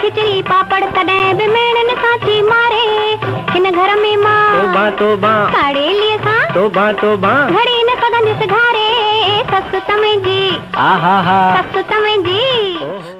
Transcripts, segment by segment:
खिचड़ी पापड़ तॾहिं बि मेणन साथी मारे हिन घर में मां तोबा तोबा साड़े लिए सां तोबा तोबा घड़ी न सघंदसि घारे ससु तमें ससु तमें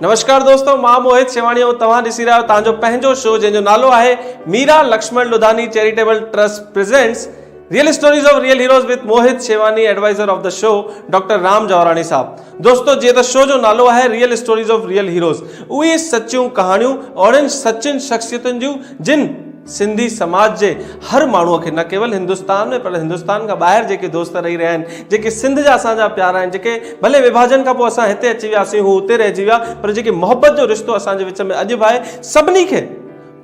नमस्कार दोस्तों, मां मोहित शेवाणी ऐं तव्हां ॾिसी रहिया आहियो तव्हांजो पंहिंजो शो जंहिंजो नालो आहे Meera Laxman Ludhani charitable trust presents real stories of real heroes with Mohit Shewani, advisor of the show doctor Ram Jawarani साहब। दोस्तों, जे त शो जो नालो आहे real stories of real heroes, उहे सचियूं कहाणियूं और इन सचिन शख्सियतुनि जूं जिन सिंधी समाज जे हर माण्हूअ खे न केवल हिंदुस्तान में पर हिंदुस्तान खां ॿाहिरि जेके दोस्त रही रहिया आहिनि, जेके सिंध जा असांजा प्यारा आहिनि, जेके भले विभाजन खां पोइ असां हिते अची वियासीं, हू हुते रहिजी विया, पर जेके मोहबत जो रिश्तो असांजे विच में अॼु बि आहे, सभिनी खे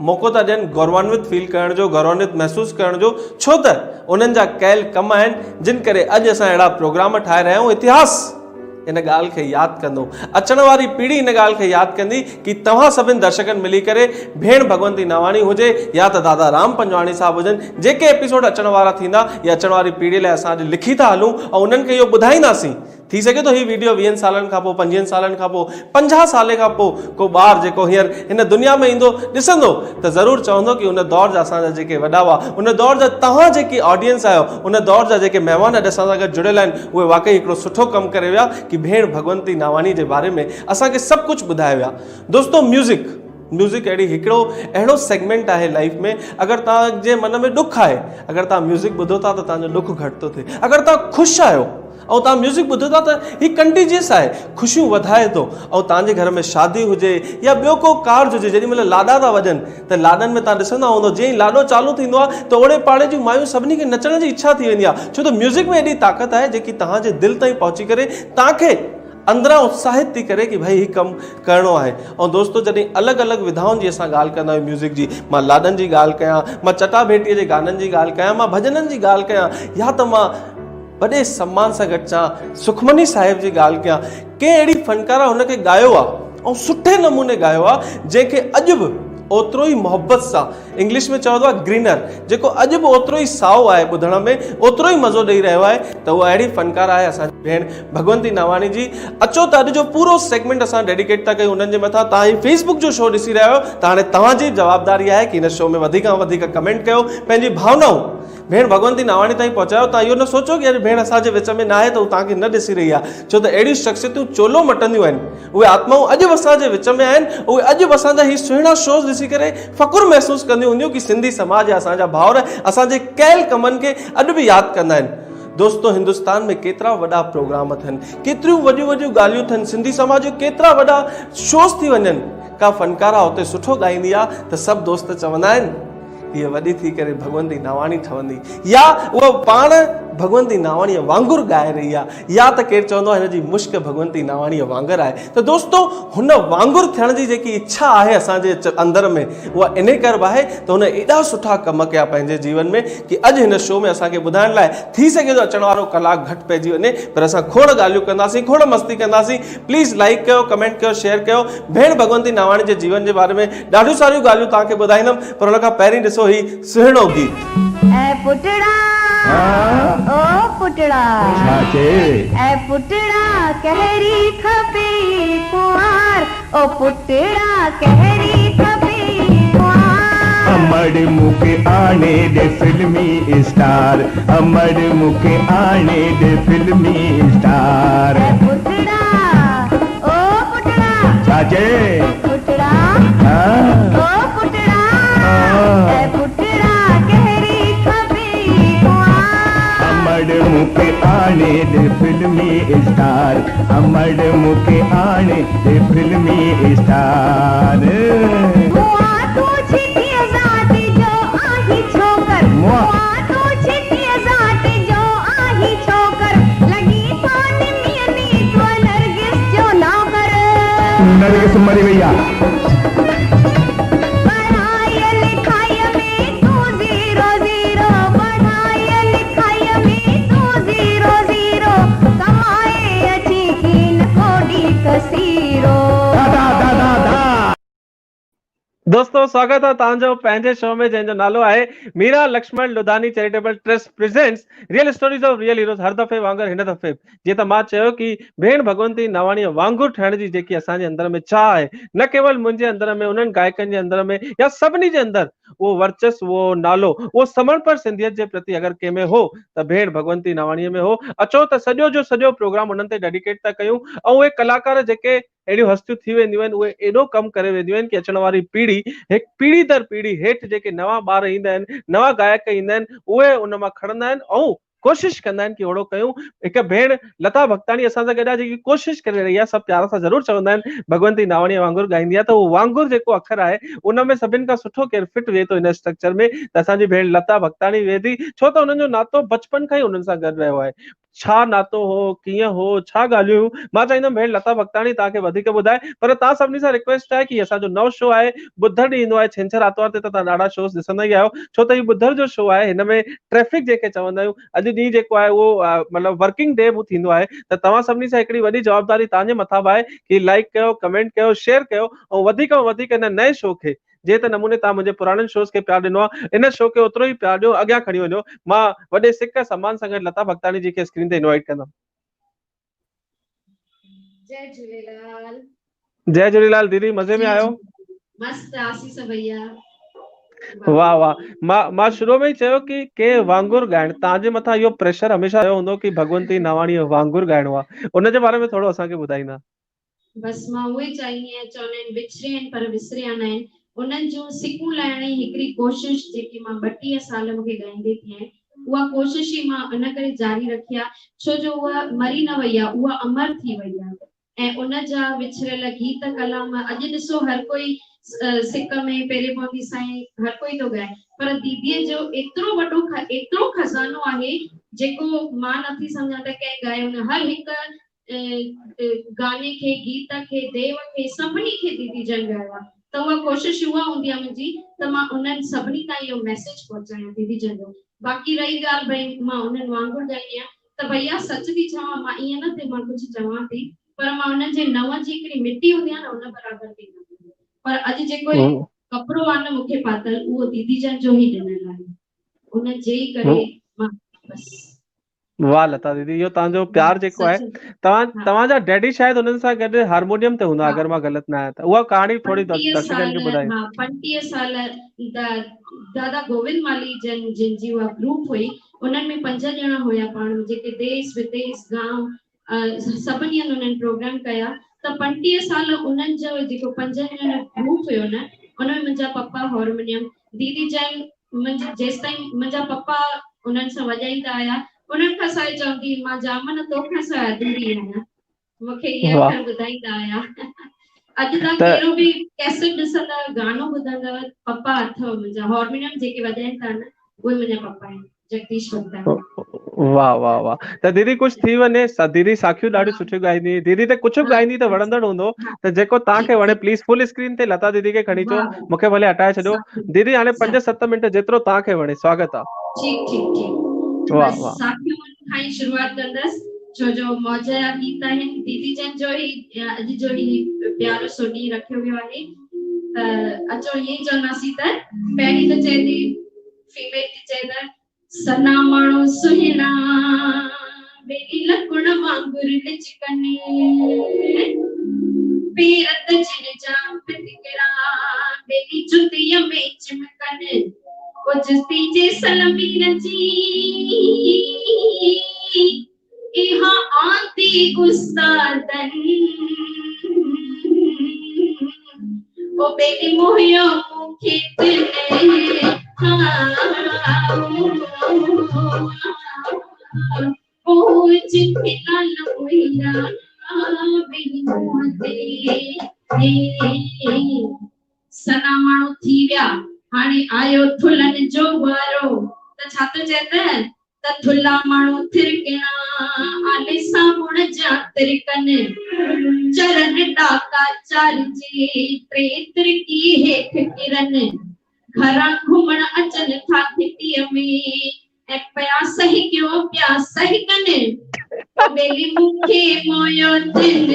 मौक़ो था ॾियनि गौरवान्वित फील करण जो, गौरवान्वित महसूस करण जो, छो त उन्हनि जा कयल कम आहिनि जिन करे अॼु असां अहिड़ा प्रोग्राम ठाहे रहिया आहियूं। इतिहास इन ॻाल्हि खे यादि कंदो, अचण वारी पीढ़ी इन ॻाल्हि खे यादि कंदी कि तव्हां सभिनि दर्शकनि मिली करे भेण भगवंती नावाणी हुजे या त दादा राम पंजवाणी साहब हुजनि, जेके एपिसोड अचण वारा थींदा या अचण वारी पीढ़ी लाइ असां अॼु लिखी था हलूं ऐं उन्हनि खे इहो ॿुधाईंदासीं। थी सघे थो हीउ वीडियो 20 सालनि खां पोइ, 25 सालनि खां पोइ, 50 साल खां पोइ को ॿार जेको हींअर हिन दुनिया में ईंदो ॾिसंदो त ज़रूरु चवंदो कि उन दौर जा असांजा जेके वॾा हुआ, उन दौर जा तव्हां जेकी ऑडियंस आहियो, उन दौर जा जेके महिमान अॼु असां सां गॾु जुड़ियल आहिनि, उहे वाकई हिकिड़ो सुठो कमु करे विया कि भेण भगवंती नावाणी जे बारे में असांखे सभु कुझु ॿुधाए विया। दोस्तों, म्यूज़िक अहिड़ो सेगमेंट आहे लाइफ में, अगरि तव्हांजे मन में ॾुख आहे, अगरि तव्हां म्यूज़िक ॿुधो था त तव्हांजो ॾुख घटि थो थिए। अगरि तव्हां ख़ुशि आहियो ऐं तव्हां म्यूज़िक ॿुधो था त हीउ कंटीजियस आहे, ख़ुशियूं वधाए थो। ऐं तव्हांजे घर में शादी हुजे या ॿियो को कार्ज हुजे, जेॾी महिल लाॾा था वॼनि त लाॾनि में तव्हां ॾिसंदा हूंदो, जीअं ई लाॾो चालू थींदो आहे त ओड़े पाड़े जूं मायूं सभिनी खे नचण जी इच्छा थी वेंदी आहे, छो त म्यूज़िक में एॾी ताक़त आहे जेकी तव्हांजे दिलि ताईं पहुची करे तव्हांखे अंदरां उत्साहित थी करे कि भाई हीउ कमु करिणो आहे। ऐं दोस्तों, जॾहिं अलॻि अलॻि विधाउनि जी असां ॻाल्हि कंदा आहियूं म्यूज़िक जी, मां लाॾनि जी ॻाल्हि कयां, मां चटाभेटीअ जे गाननि जी ॻाल्हि कयां, मां भॼननि जी ॻाल्हि कयां, या त मां वॾे सम्मान सां गॾु चवां सुखमनी साहिब जी ॻाल्हि कयां, कंहिं अहिड़ी फनकारा हुनखे ॻायो आहे ऐं सुठे नमूने ॻायो आहे जंहिंखे अॼु बि ओतिरो ई मोहबत सां, इंग्लिश में चवंदो आहे ग्रीनर, जेको अॼु बि ओतिरो ई साओ आहे, ॿुधण में ओतिरो ई मज़ो ॾेई रहियो आहे, त उहा अहिड़ी फनकार आहे असांजी भेण भगवंती नावाणी जी। अचो त अॼु जो पूरो सेगमेंट असां डेडिकेट था कयूं उन्हनि जे मथां। तव्हां ही फेसबुक जो शो ॾिसी रहिया आहियो त हाणे तव्हांजी जवाबदारी आहे कि हिन शो में वधीक खां वधीक कमेंट कयो, पंहिंजी भावनाऊं भेण भगवंती नावाणी ताईं पहुचायो। तव्हां इहो न सोचो कि अॼु भेण असांजे विच में न आहे त हू तव्हांखे न ॾिसी रही आहे, छो त अहिड़ियूं शख़्सियतूं चोलो मटंदियूं आहिनि, उहे आत्माऊं अॼु बि असांजे विच में आहिनि, उहे अॼु बि असांजा ही सुहिणा शोज़ ॾिसी करे फ़ख़ुरु महसूसु कंदियूं हूंदियूं कि सिंधी समाज जा असांजा भाउर असांजे कयल कमनि खे अॼु बि यादि कंदा आहिनि। दोस्तों, हिंदुस्तान में केतिरा वॾा प्रोग्राम थियनि, केतिरियूं वॾियूं वॾियूं ॻाल्हियूं थियनि, सिंधी समाज जो केतिरा वॾा शोज़ थी वञनि, का फनकारा हुते सुठो ॻाईंदी आहे त सभु दोस्त चवंदा आहिनि हीअ वॾी थी करे भगवंती नावाणी ठहंदी, या उहा पाण भगवंती नावाणीअ वांगुरु ॻाए रही आहे, या त केरु चवंदो आहे हिन जी मुश्क भगवंती नावाणीअ वांगुरु आहे। त दोस्तों, हुन वांगुरु थियण जी जेकी इच्छा आहे असांजे अंदर में, उहा इन करे बि आहे त हुन एॾा सुठा कम कया पंहिंजे जीवन में कि अॼु हिन शो में असांखे ॿुधाइण लाइ थी सघे थो अचण वारो कलाक घटि पइजी वञे, पर असां खोड़ ॻाल्हियूं कंदासीं, खोड़ मस्ती कंदासीं। प्लीज़ लाइक कयो, कमेंट कयो, शेयर कयो। भेण भगवंती नावाणी जे जीवन जे बारे में ॾाढियूं सारियूं ॻाल्हियूं तव्हांखे ॿुधाईंदुमि, पर हुन खां पहिरीं ॾिसो ही सुहिणो गीत। ऐ पुटड़ा ओ पुटड़ा ऐ पुटड़ा कहरी खपे कुंवार, ओ पुटड़ा कहरी खपे कुंवार। अमर मुके आने दे फिल्मी स्टार, अमर मुके आने दे फिल्मी स्टार। ऐ पुटड़ा ओ पुटड़ा चाचे पुटड़ा हाँ ओ पुटड़ा ऐ पुटड़ा कहरी खपे कुंवार। अमर मुके आने दे फिल्मी स्टार, अमर मुके आने दे फिल्मी स्टार। मुआ तू छिटिया जाति जो आही छोकर, मुआ तू छिटिया जाति जो आही छोकर, लगी पानी मियनी तो नरगिस जो नौकर। नरगिस मरी भैया। पढ़ाई लिखाई में तू 0-0, पढ़ाई लिखाई में तू 0-0, कमाए अच्छी कीन कोडी कसीरो। दादा दादा दा दोस्तों स्वागत है तव्हांजो पंहिंजे शो में जंहिंजो नालो आहे Meera Laxman Ludhani charitable trust presents real stories of real heroes. हर दफ़े वांगुरु हिन दफ़े जीअं त मां चयो कि भेण भगवंती नावाणीअ वांगुरु ठहिण जी जेकी असांजे अंदर में चाह आहे, न केवल मुंहिंजे अंदर में, उन्हनि गायकनि जे अंदर में या सभिनी जे अंदर उहो वर्चस्व, उहो नालो, उहो समर्पण सिंधियत जे प्रति अगरि कंहिं में हो त भेण भगवंती नावाणीअ में हो। अचो त सॼो जो सॼो प्रोग्राम उन्हनि ते डेडिकेट था कयूं ऐं उहे कलाकार जेके अहिड़ियूं हस्तियूं थी वेंदियूं आहिनि, उहे एॾो कमु करे वेंदियूं आहिनि कि अचण वारी पीढ़ी, हिकु पीढ़ी दर पीढ़ी हेठि जेके नवां ॿार ईंदा आहिनि, नवां गायक ईंदा आहिनि, उहे उन मां खणंदा आहिनि ऐं कोशिश कंदा आहिनि कि ओड़ो कयूं। हिकु भेण लता भगताणी असां सां गॾु आहे जेकी कोशिश करे रही आहे, सभु प्यार सां ज़रूरु चवंदा आहिनि भगवंती नावाणीअ वांगुरु गाईंदी आहे, त उहो वांगुरु जेको अखर आहे उन में सभिनि खां सुठो केरु फिट वेहे थो इन स्ट्रक्चर में, त असांजी भेण लता भगताणी वेहे थी। छो त हुननि जो नातो बचपन खां ई उन्हनि सां गॾु रहियो आहे। छा नातो हो, कीअं हो, छा ॻाल्हियूं हुयूं, मां चाहींदुमि भेण लता भगताणी तव्हांखे वधीक ॿुधाए। पर तव्हां सभिनी सां रिक्वेस्ट आहे कि असांजो नओं शो आहे, ॿुधरु ॾींहुं ईंदो आहे, छंछरु आर्तवार ते त तव्हां ॾाढा शोज़ ॾिसंदा ई आहियो, छो त ही ॿुधर जो शो आहे। हिन में ट्रैफिक जेके चवंदा आहियूं, अॼु ॾींहुं जेको आहे उहो मतिलबु वर्किंग डे बि थींदो आहे, त तव्हां सभिनी सां हिकिड़ी वॾी जवाबदारी तव्हांजे मथां बि आहे कि लाइक कयो, कमेंट कयो, शेयर कयो ऐं वधीक में वधीक हिन नए शो खे, जे त नमूने तव्हां मुंहिंजे पुराणनि शोज़ खे प्यार ॾिनो आहे, इन शो खे ओतिरो ई प्यार ॾियो, अॻियां खणी वञो। मां वॾे सिक सम्मान सां गॾु लता भगताणी जी खे स्क्रीन ते इनवाइट कंदुमि। जय झूलेलाल। जय झूलेलाल दीदी, मज़े में आयो? मस्त आसीस भैया। वाह वाह। मां शुरू में ई चयो कि के वांगुरु ॻाइणु, तव्हांजे मथां इहो प्रेशर हमेशह रहियो हूंदो कि भगवंती नावाणीअ वांगुरु ॻाइणो आहे, उन जे बारे में थोरो असांखे ॿुधाईंदा। बस मां उहे चाहींदी आहियां, चवंदा आहिनि विछड़े आहिनि पर विसरिया न आहिनि, उन्हनि जूं सिकूं लाइण जी हिकिड़ी कोशिश जेकी मां 32 साल मूंखे ॻाईंदी थी आहियां, उहा कोशिश ई मां इन करे जारी रखी आहे छो जो उहा मरी न वई आहे, उहा अमर थी वई आहे। ऐं उन जा विछड़ियल गीत कलाम अॼु ॾिसो हर कोई सिक में पेरे पौंदी साईं हर कोई थो ॻाए, पर दीदीअ जो एतिरो वॾो एतिरो खज़ानो आहे जेको मां नथी सम्झां त कंहिं ॻायो न। हर हिकु गाने खे, गीत खे, देव खे, सभिनी खे दीदी जन ॻायो आहे। त उहा कोशिश उहा हूंदी आहे मुंहिंजी त मां उन्हनि सभिनी ताईं इहो मैसेज पहुचायां दीदी जन जो। बाक़ी रही ॻाल्हि भई मां उन्हनि वांगुरु ॻाईंदी आहियां त भैया सच थी चवां, मां ईअं न थिए मां कुझु चवां थी, पर मां उन्हनि जे नव जी हिकिड़ी मिटी हूंदी आहे न, उन बराबरि थी न। पर अॼु जेको कपिड़ो आहे न मूंखे पातल, उहो दीदी जन जो ई ॾिनल आहे, उन जे ई करे मां बस। वाह लता दीदी, इहो तव्हांजो प्यार जेको आहे, तव्हांजा डैडी शायदि उन्हनि सां गॾु हारमोनियम ते हूंदा अगरि मां ग़लति न आहियां त, उहा कहाणी थोरी दर्शकनि खे ॿुधाई। 35 साल दादा गोविंद माली जन जिनजी उहा ग्रुप हुई, उन्हनि में 5 ॼणा हुया पाण, जेके देश विदेश गांव सभिनी हंधि उन्हनि प्रोग्राम कया। त 35 साल उन्हनि जो जेको 5 ॼणनि ग्रुप हुयो न, उनमें मुंहिंजा पप्पा हारमोनियम, दीदी जन मुंहिंजे जेसिताईं मुंहिंजा पप्पा उन्हनि सां वॼाईंदा आया, उन्हनि खां सवाइ चवंदी मां जामन तोखां सवाइ अधूरी आहियां, मूंखे इहे अखर ॿुधाईंदा आया। अॼु तव्हां कहिड़ो बि कैसेट ॾिसंदव, गानो ॿुधंदव, पप्पा अथव मुंहिंजा, हारमोनियम जेके वॼाइनि था न उहे मुंहिंजा पप्पा आहिनि, जगदीश भगताणी। वाह वाह वाह। त दीदी कुझु थी वञे, दीदी साखियूं ॾाढी सुठियूं ॻाईंदी, दीदी ते कुझु बि ॻाईंदी त वणंदड़ हूंदो, त जेको तव्हांखे वणे प्लीज़ फुल स्क्रीन ते लता दीदी खे खणी अचो, मूंखे भले हटाए छॾियो दीदी, हाणे 5-7 मिंट जेतिरो तव्हांखे वणे, स्वागत आहे। ठीक ठीक ठीक। वाह बस वाह। साखियूं खां ई शुरुआत कंदसि, छो जो मौज जा गीत आहिनि, दीदी जन जो ई अॼु जो ई प्यारो सो ॾींहुं रखियो वियो आहे। त अचो ईअं ई चवंदासीं त पहिरीं त चए थी फीमेल थी चए त सना माण्हू सुहिणा बेली लकुण वांगुरु लिचकनी, पीरत जिन जा पितकरा बेली जुतिया में चिमकन, कुझती जे सलमीर जी इहा आती उस्तादन, ओ बेली मोहियो मुखे दिले ओ जिथे लाल मोहिया बेली मोहते। सना माण्हू थी विया, हाणे आयो थुलन जो वारो, त छा थो चए त थुला माण्हू थिरकणा आले सामुण जा तिरकन, चरण डाका चारजे टे तिरकी हेठ किरन, घरां घुमण अचन था थिटीअ में ऐं पिया सही क्यों पिया सही कन, बेली मुखे मोयो दिल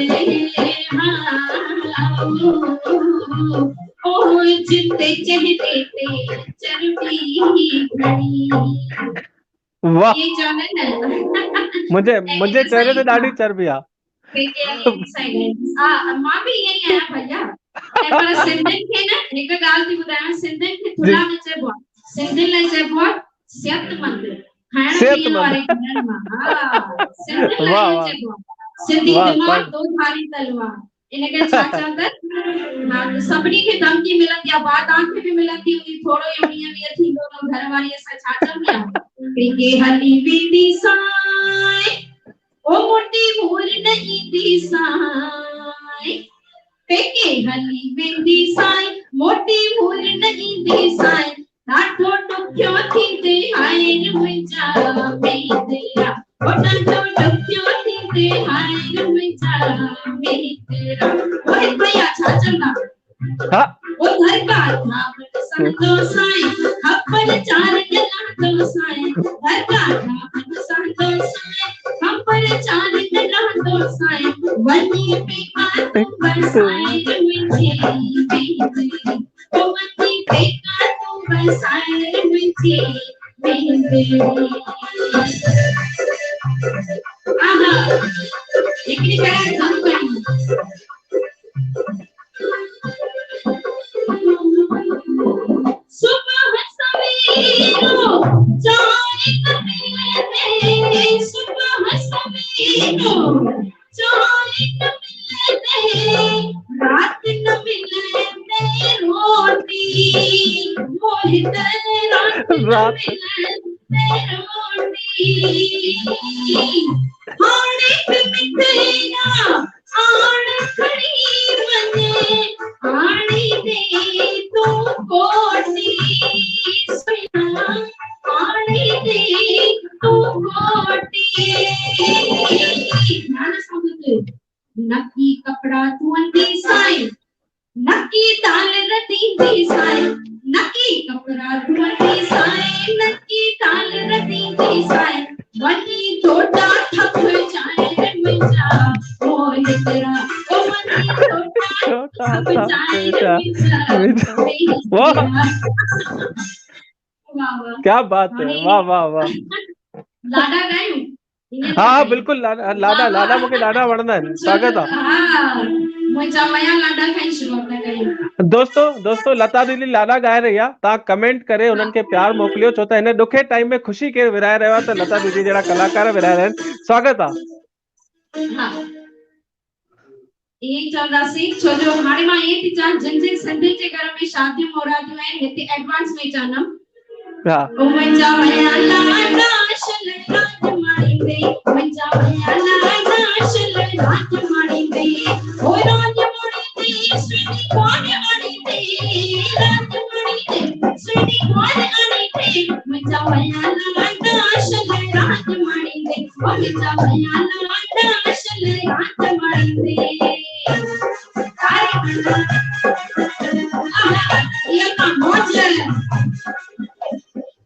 ओ जिते चेहरे ते चर्बी घणी। वाह, ये चवंदा आहिनि न मुंहिंजे ऐं मुंहिंजे इन सां चेहरे ई ते ॾाढी चर्बी आहे। हा मां बि ईअं ई आहियां भैया। ऐं पर सिंधियुनि खे न हिकु ॻाल्हि थी ॿुधायां, सिंधियुनि खे थुल्हा न चइबो आहे, सिंधियुनि लाइ चइबो आहे सिहतमंद, खाइण पीअण सेहतमंद। वारे घरनि मां। हा सिंधियुनि लाइ वाह इहो वाह चइबो आहे, सिंधी वाह, दिमाग़ सही। दो धारी तलवार। इन करे छा चवंदा, हा सभिनी खे धमकी मिलंदी आहे, बात तव्हांखे बि मिलंदी हुई, थोरो ई उणिवीह वीह थींदो त घर वारी असां छा चवंदी आहे के हली वेंदी साई ओ मोटी मोर न ईंदी साई, पेके हली वेंदी साई मोटी मोर न ईंदी साई, ॾाढो ॾुखियो थींदे हाय रे मुंहिंजा मेरा, ओ ॾाढो ॾुखियो थींदे हाय रे मुंहिंजा मेरा। ओए भैया छा चवंदा, हा ओ घर का नाम संतो साई, खबर चार ॼणा तो साई, घर का नाम संतो साई, खबर चार ॼणा तो साई, वञी पेका तूं बरसाए रे मुंहिंजी भेंदरी, ओ वञी पेका तूं बरसाए रे मुंहिंजी भेंदरी। आहा हिकिड़ी ॻाल्हि कमु कयूं, सुबह सवेरो चाय न मिले, सुबह सवेरो चाय न मिले, रात न मिले रोटी, मोहित रात न रात मिले रोटी, हाणे मिठैया आण खड़ी वञे, आणी दे तूं कोटी सुना, आणी दे तूं कोटी। ध्यान सां ॿुध, नकी कपड़ा धोअंदी साईं, नकी ताल रतींदी साईं, नकी कपड़ा धोअंदी साईं, नकी ताल रतींदी साईं, वञी थोड़ा थक जाए रे मुंहिंजा मोहितरा, ओ वञी थोड़ा थक जाए रे मुंहिंजा वाह वाह वाह। क्या बात है, वाह वाह वाह। लाडा गायूं, हाँ बिल्कुलु, लाडा मूंखे ॾाढा वणंदा आहिनि। स्वागत आहे। हा मुंहिंजा मया लाडा खां शुरू कयूं। दोस्तो लता दीदी लाडा ॻाए रही आहे, तव्हां कमेंट करे उन्हनि खे प्यार मोकिलियो, छो त हिन ॾुखे टाइम में ख़ुशी केरु विराए रहियो आहे त लता दीदी जहिड़ा कलाकार विराए रहिया आहिनि। स्वागत आहे। हा ये चवंदासीं, छो जो हाणे मां ये थी चवां, जिन जिन सिंधियुनि जे घर में शादियूं मुरादियूं आहिनि, हिते एडवांस में चवंदमि, हा मुंहिंजा मया लाडा शल रात माणींदे, मुंहिंजा मया लाडा शल रात माणींदे, ओ रात माणींदे सुनी कोन आणींदे, रात माणींदे सुनी कोन आणींदे, मुंहिंजा मया लाडा शल रात माणींदे, ओ मुंहिंजा मया लाडा शल रात माणींदे। ये का मौज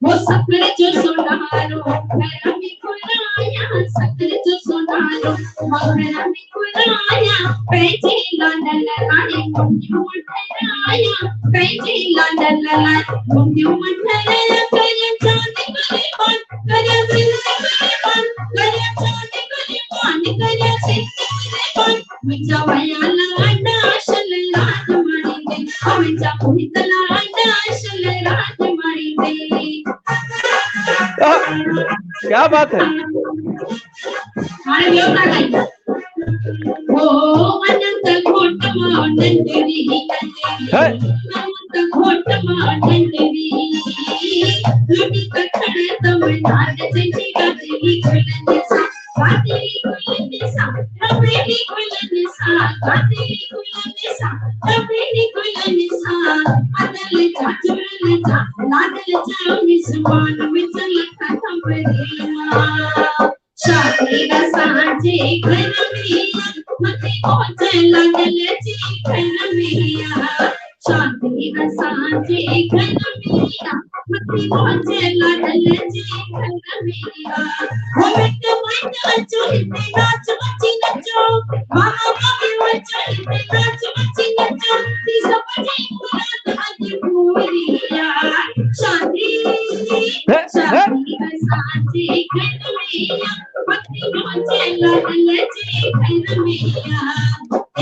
वो सफर जो सोनारो घर में खुलाया, सफर जो सोनारो घर में खुलाया, पैजे लाडल लाए मुंडियो मठराया, पैजे लाडल लाए मुंडियो मठराया, करे चांद करे पान, करे सिंदूर करे पान, करे चांद करे पान, करे सिंदूर करे पान, मुंहिंजा मया लाडा शल रात माणींदे, मुंहिंजा मोहित लाडा शल रात माणींदे। क्या बात है। ओ अनंत घोट मानंदरी अनंत घोट मानंदरी, लुटी कठड़ तमिलनाड जंजी गाजरी गुलन सा, गाजरी गुलन सा, रबड़ी गुलन सा, गाजरी गुलन सा, रबड़ी गुलन सा, अदल जा चुरल जा लाडल जा मिसमान विचल खत्म बरेला, शादी का सांझे घर में मते पहुंचे लाडल जी घर में, शादी शादी असांजे घर में मती पहुंचे लाडल जे घर में हो मिट मत अचो हिते नाच मची नचो मामा मामी वचो हिते नाच मची नचो ती सब जी मुराद अज पूरी शादी शादी असांजे घर में मती पहुंचे लाडल जे घर में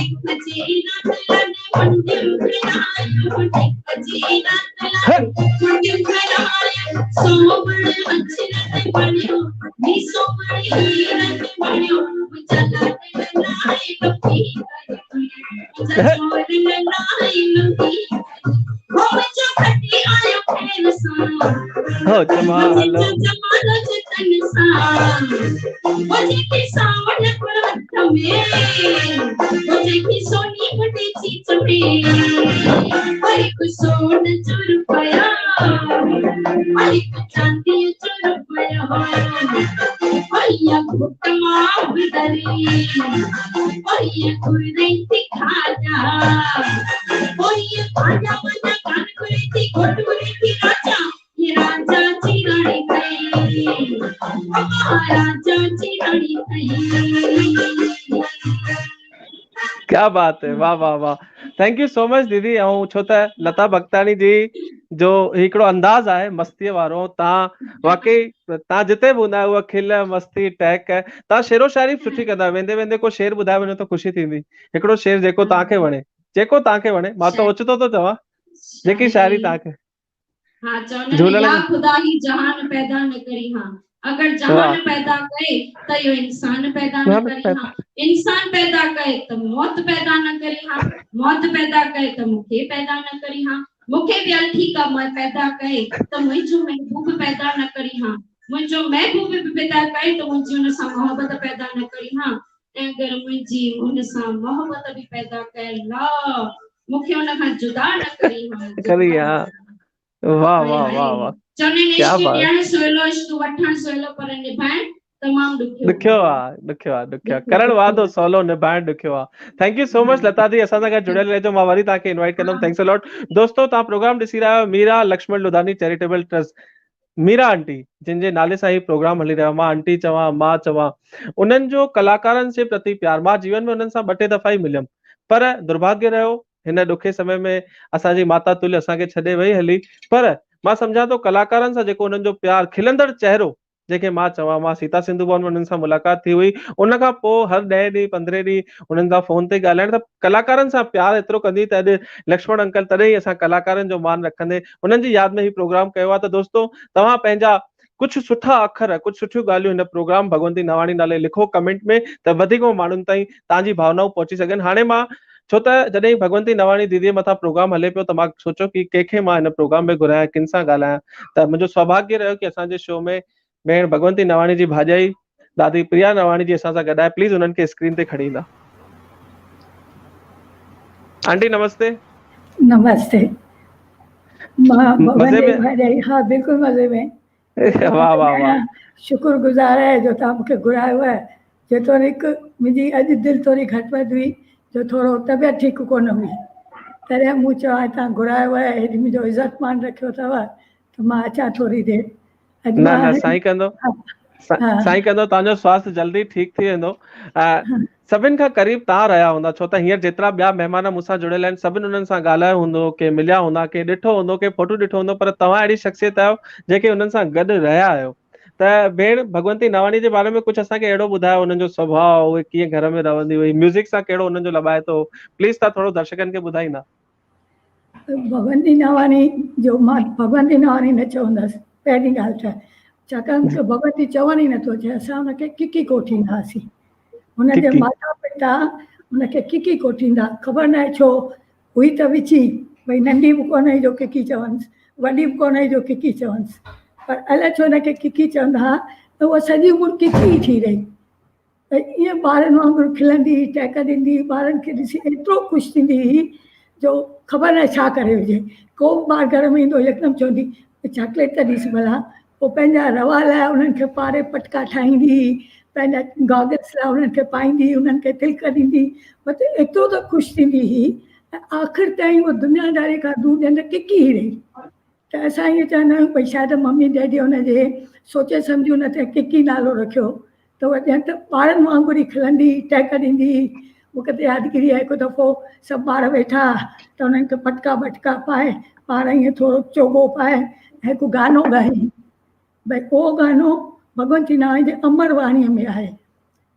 एक बजे रात लगे मंदिर खड़ायो एक बजे रात लगे मंदिर खड़ायो सोमर अक्षरत बणियो नी सोमर हीरत बणियो चला नाई लपी चोर नाई लपी हो जो खटी आयो खेल सा हो जमालो जमालो जतन सा मुझे की सावन पर्वत में मुझे की सोनी बड़ी चीज में हर को सोन चुर पाया हर को चांदी चुर पाया भैया घुटमा उधरी भैया कुरे दिखा जा भैया खाजा मना कान कुरे थी घोटुरे थी राजा ये राजा चिरानी गई राजा चिरानी गई। क्या बात है, वाह वाह वाह, थैंक यू सो मच दीदी। ऐं छो त लता भगताणी जी जो हिकिड़ो अंदाज़ आहे मस्तीअ वारो, तव्हां वाकई तव्हां जिते बि हूंदा आहियो उहा खिल मस्ती टहक, तव्हां शेरो शायरी सुठी कंदा आहियो। वेंदे वेंदे को शेर ॿुधाए वञो त ख़ुशी थींदी, हिकिड़ो शेर जेको तव्हांखे वणे मां त ओचितो थो चवां, जेकी शायरी तव्हांखे। हाँ चवण या खुदा ही जहान पैदा न करी हाँ, अगर जहान पैदा करे तो यो इंसान पैदा न करी हाँ, इंसान पैदा करे तो मौत पैदा न करी हाँ, मौत पैदा करे तो मुखे पैदा न करी हाँ, मुखे भी ठीक है मैं पैदा करे तो मुझो महबूब पैदा न करी हाँ, मुझो महबूब भी पैदा करे तो मुझे उन सा मोहब्बत पैदा न करी हाँ, अगर मुझी उन सा मोहब्बत भी पैदा करे ला मुखे उन खां जुदा न करी हाँ करी हाँ। वाह वाह वाह वाह, क्या बात, ॾियण सवलो तू वठण सवलो पर निभाइण तमाम ॾुखियो आहे करण वादो सवलो निभाइण ॾुखियो आहे। Thank you so much Lata ji, असां सां गॾु जुड़ियल रहिजो, मां वरी तव्हांखे इनवाइट कंदुमि। Thanks a lot. दोस्तों तव्हां प्रोग्राम ॾिसी रहिया आहियो Meera Laxman Ludhani charitable trust, Meera aunty जिन जे नाले सां ही प्रोग्राम हली रहियो आहे। मां आंटी चवां मां चवां, उन्हनि जो कलाकारनि जे प्रति प्यार, मां जीवन में उन्हनि सां 2-3 दफ़ा ई मिलियमि, पर दुर्भाग्य रहियो हिन ॾुखे समय में असांजी माता तुल्य असांखे छॾे वई हली, पर मां सम्झां थो कलाकारनि सां जेको उन्हनि जो प्यार, खिलंदड़ चेहरो जेके मां चवां, मां सीता सिंधु भवन में उन्हनि सां मुलाक़ात थी हुई, उन खां पोइ हर 10 ॾींहं 15 ॾींहं उन्हनि सां फोन ते ॻाल्हाइण, त कलाकारनि सां प्यार एतिरो कंदी त अॼु लक्ष्मण अंकल तॾहिं ई असां कलाकारनि जो मान रखंदे उन्हनि जी यादि में ही प्रोग्राम कयो आहे। त दोस्तों तव्हां पंहिंजा कुझु सुठा अखर, कुझु सुठियूं ॻाल्हियूं हिन प्रोग्राम भगवंती नवाणी नाले लिखो कमेंट में, त वधीक माण्हुनि ताईं तव्हांजी भावनाऊं पहुची सघनि। हाणे मां छो त जॾहिं भगवंती नवाणी दीदीअ मथां प्रोग्राम हले पियो त मां सोचो कि कंहिंखे मां हिन प्रोग्राम में घुरायां, किन सां ॻाल्हायां, त मुंहिंजो सौभाग्य रहियो कि असांजे शो में भेण भगवंती नवाणी जी भाॼाई दादी प्रिया नवाणी जी असां सां गॾु आहे। प्लीज उन्हनि खे स्क्रीन ते खणी ईंदा। आंटी नमस्ते। नमस्ते। मज़े में? हाँ बिल्कुल मज़े में। वाह वाह वाह, शुक्रगुज़ार है जो तव्हां मूंखे घुरायो आहे। जेतोणीकि मुंहिंजी अॼु दिलि थोरी घटि वधि हुई, जो थोरो तबियत ठीकु कोन हुई, तॾहिं मूं चयो तव्हां घुरायो आहे, हेॾी मुंहिंजो इज़त मान रखियो अथव त मां अचां थोरी देरि। न साईं कंदो, साईं कंदो, तव्हांजो स्वास्थ्य जल्दी ठीकु थी वेंदो। सभिनि खां क़रीब तव्हां रहिया हूंदा, छो त हींअर जेतिरा ॿिया महिमान मूंसां जुड़ियल आहिनि सभिनि उन्हनि सां ॻाल्हायो हूंदो, के मिलिया हूंदा, के ॾिठो हूंदो, के फोटो ॾिठो हूंदो, पर तव्हां अहिड़ी शख़्सियत आहियो जेके उन्हनि सां गॾु रहिया आहियो। त भेण भगवंती नवाणी जे बारे में कुझु असांखे अहिड़ो ॿुधायो, उन्हनि जो स्वभाव, उहे कीअं घर में रहंदी हुई, म्यूज़िक सां कहिड़ो उन्हनि जो लॻाए थो, प्लीज़ तव्हां थोरो दर्शकनि खे ॿुधाईंदा। भगवंती नवाणी जो मां भगवंती नवाणी न चवंदसि पहिरीं ॻाल्हि त, छाकाणि मूंखे भगवंती चवण ई नथो अचे। असां हुनखे किकी कोठींदा हुआसीं, हुनजे माता पिता हुनखे किकी कोठींदा, ख़बर न आहे छो, हुई त विची भई नंढी बि कोन हुई जो किकी चवनिसि, वॾी बि कोन हुई जो किकी चवनिसि, पर अलाए छो हुनखे किकी चवंदा हुआ, त उहा सॼी उमिरि किकी ई थी रही। त ईअं ॿारनि वांगुरु खिलंदी हुई, टहिक ॾींदी हुई, ॿारनि खे ॾिसी एतिरो ख़ुशि थींदी हुई जो ख़बर न छा करे हुजे। को बि ॿार घर में ईंदो यकदमि चवंदी चॉकलेट त ॾिस भला, पोइ पंहिंजा रवा लाइ उन्हनि खे पारे पटका ठाहींदी हुई, पंहिंजा गॉगल्स लाइ उन्हनि खे पाईंदी, उन्हनि खे तिलक ॾींदी, मतिलबु एतिरो त ख़ुशि थींदी हुई आख़िर ताईं वो दुनियादारी खां दूर ॼण किकी ई रही। त असां इहे चवंदा आहियूं भई शायदि मम्मी डैडी हुनजे सोचे सम्झी हुन ते किकी नालो रखियो त उहा ॼण त ॿारनि वांगुरु ई खिलंदी टहिक ॾींदी। मूंखे त यादगिरी आहे हिकु दफ़ो सभु ॿार वेठा त उन्हनि खे पटका वटका पाए ॿार ईअं थोरो चोगो पाए ऐं हिकु गानो ॻाई। भई उहो गानो भगवंती नावाणी जे अमरवाणीअ में आहे,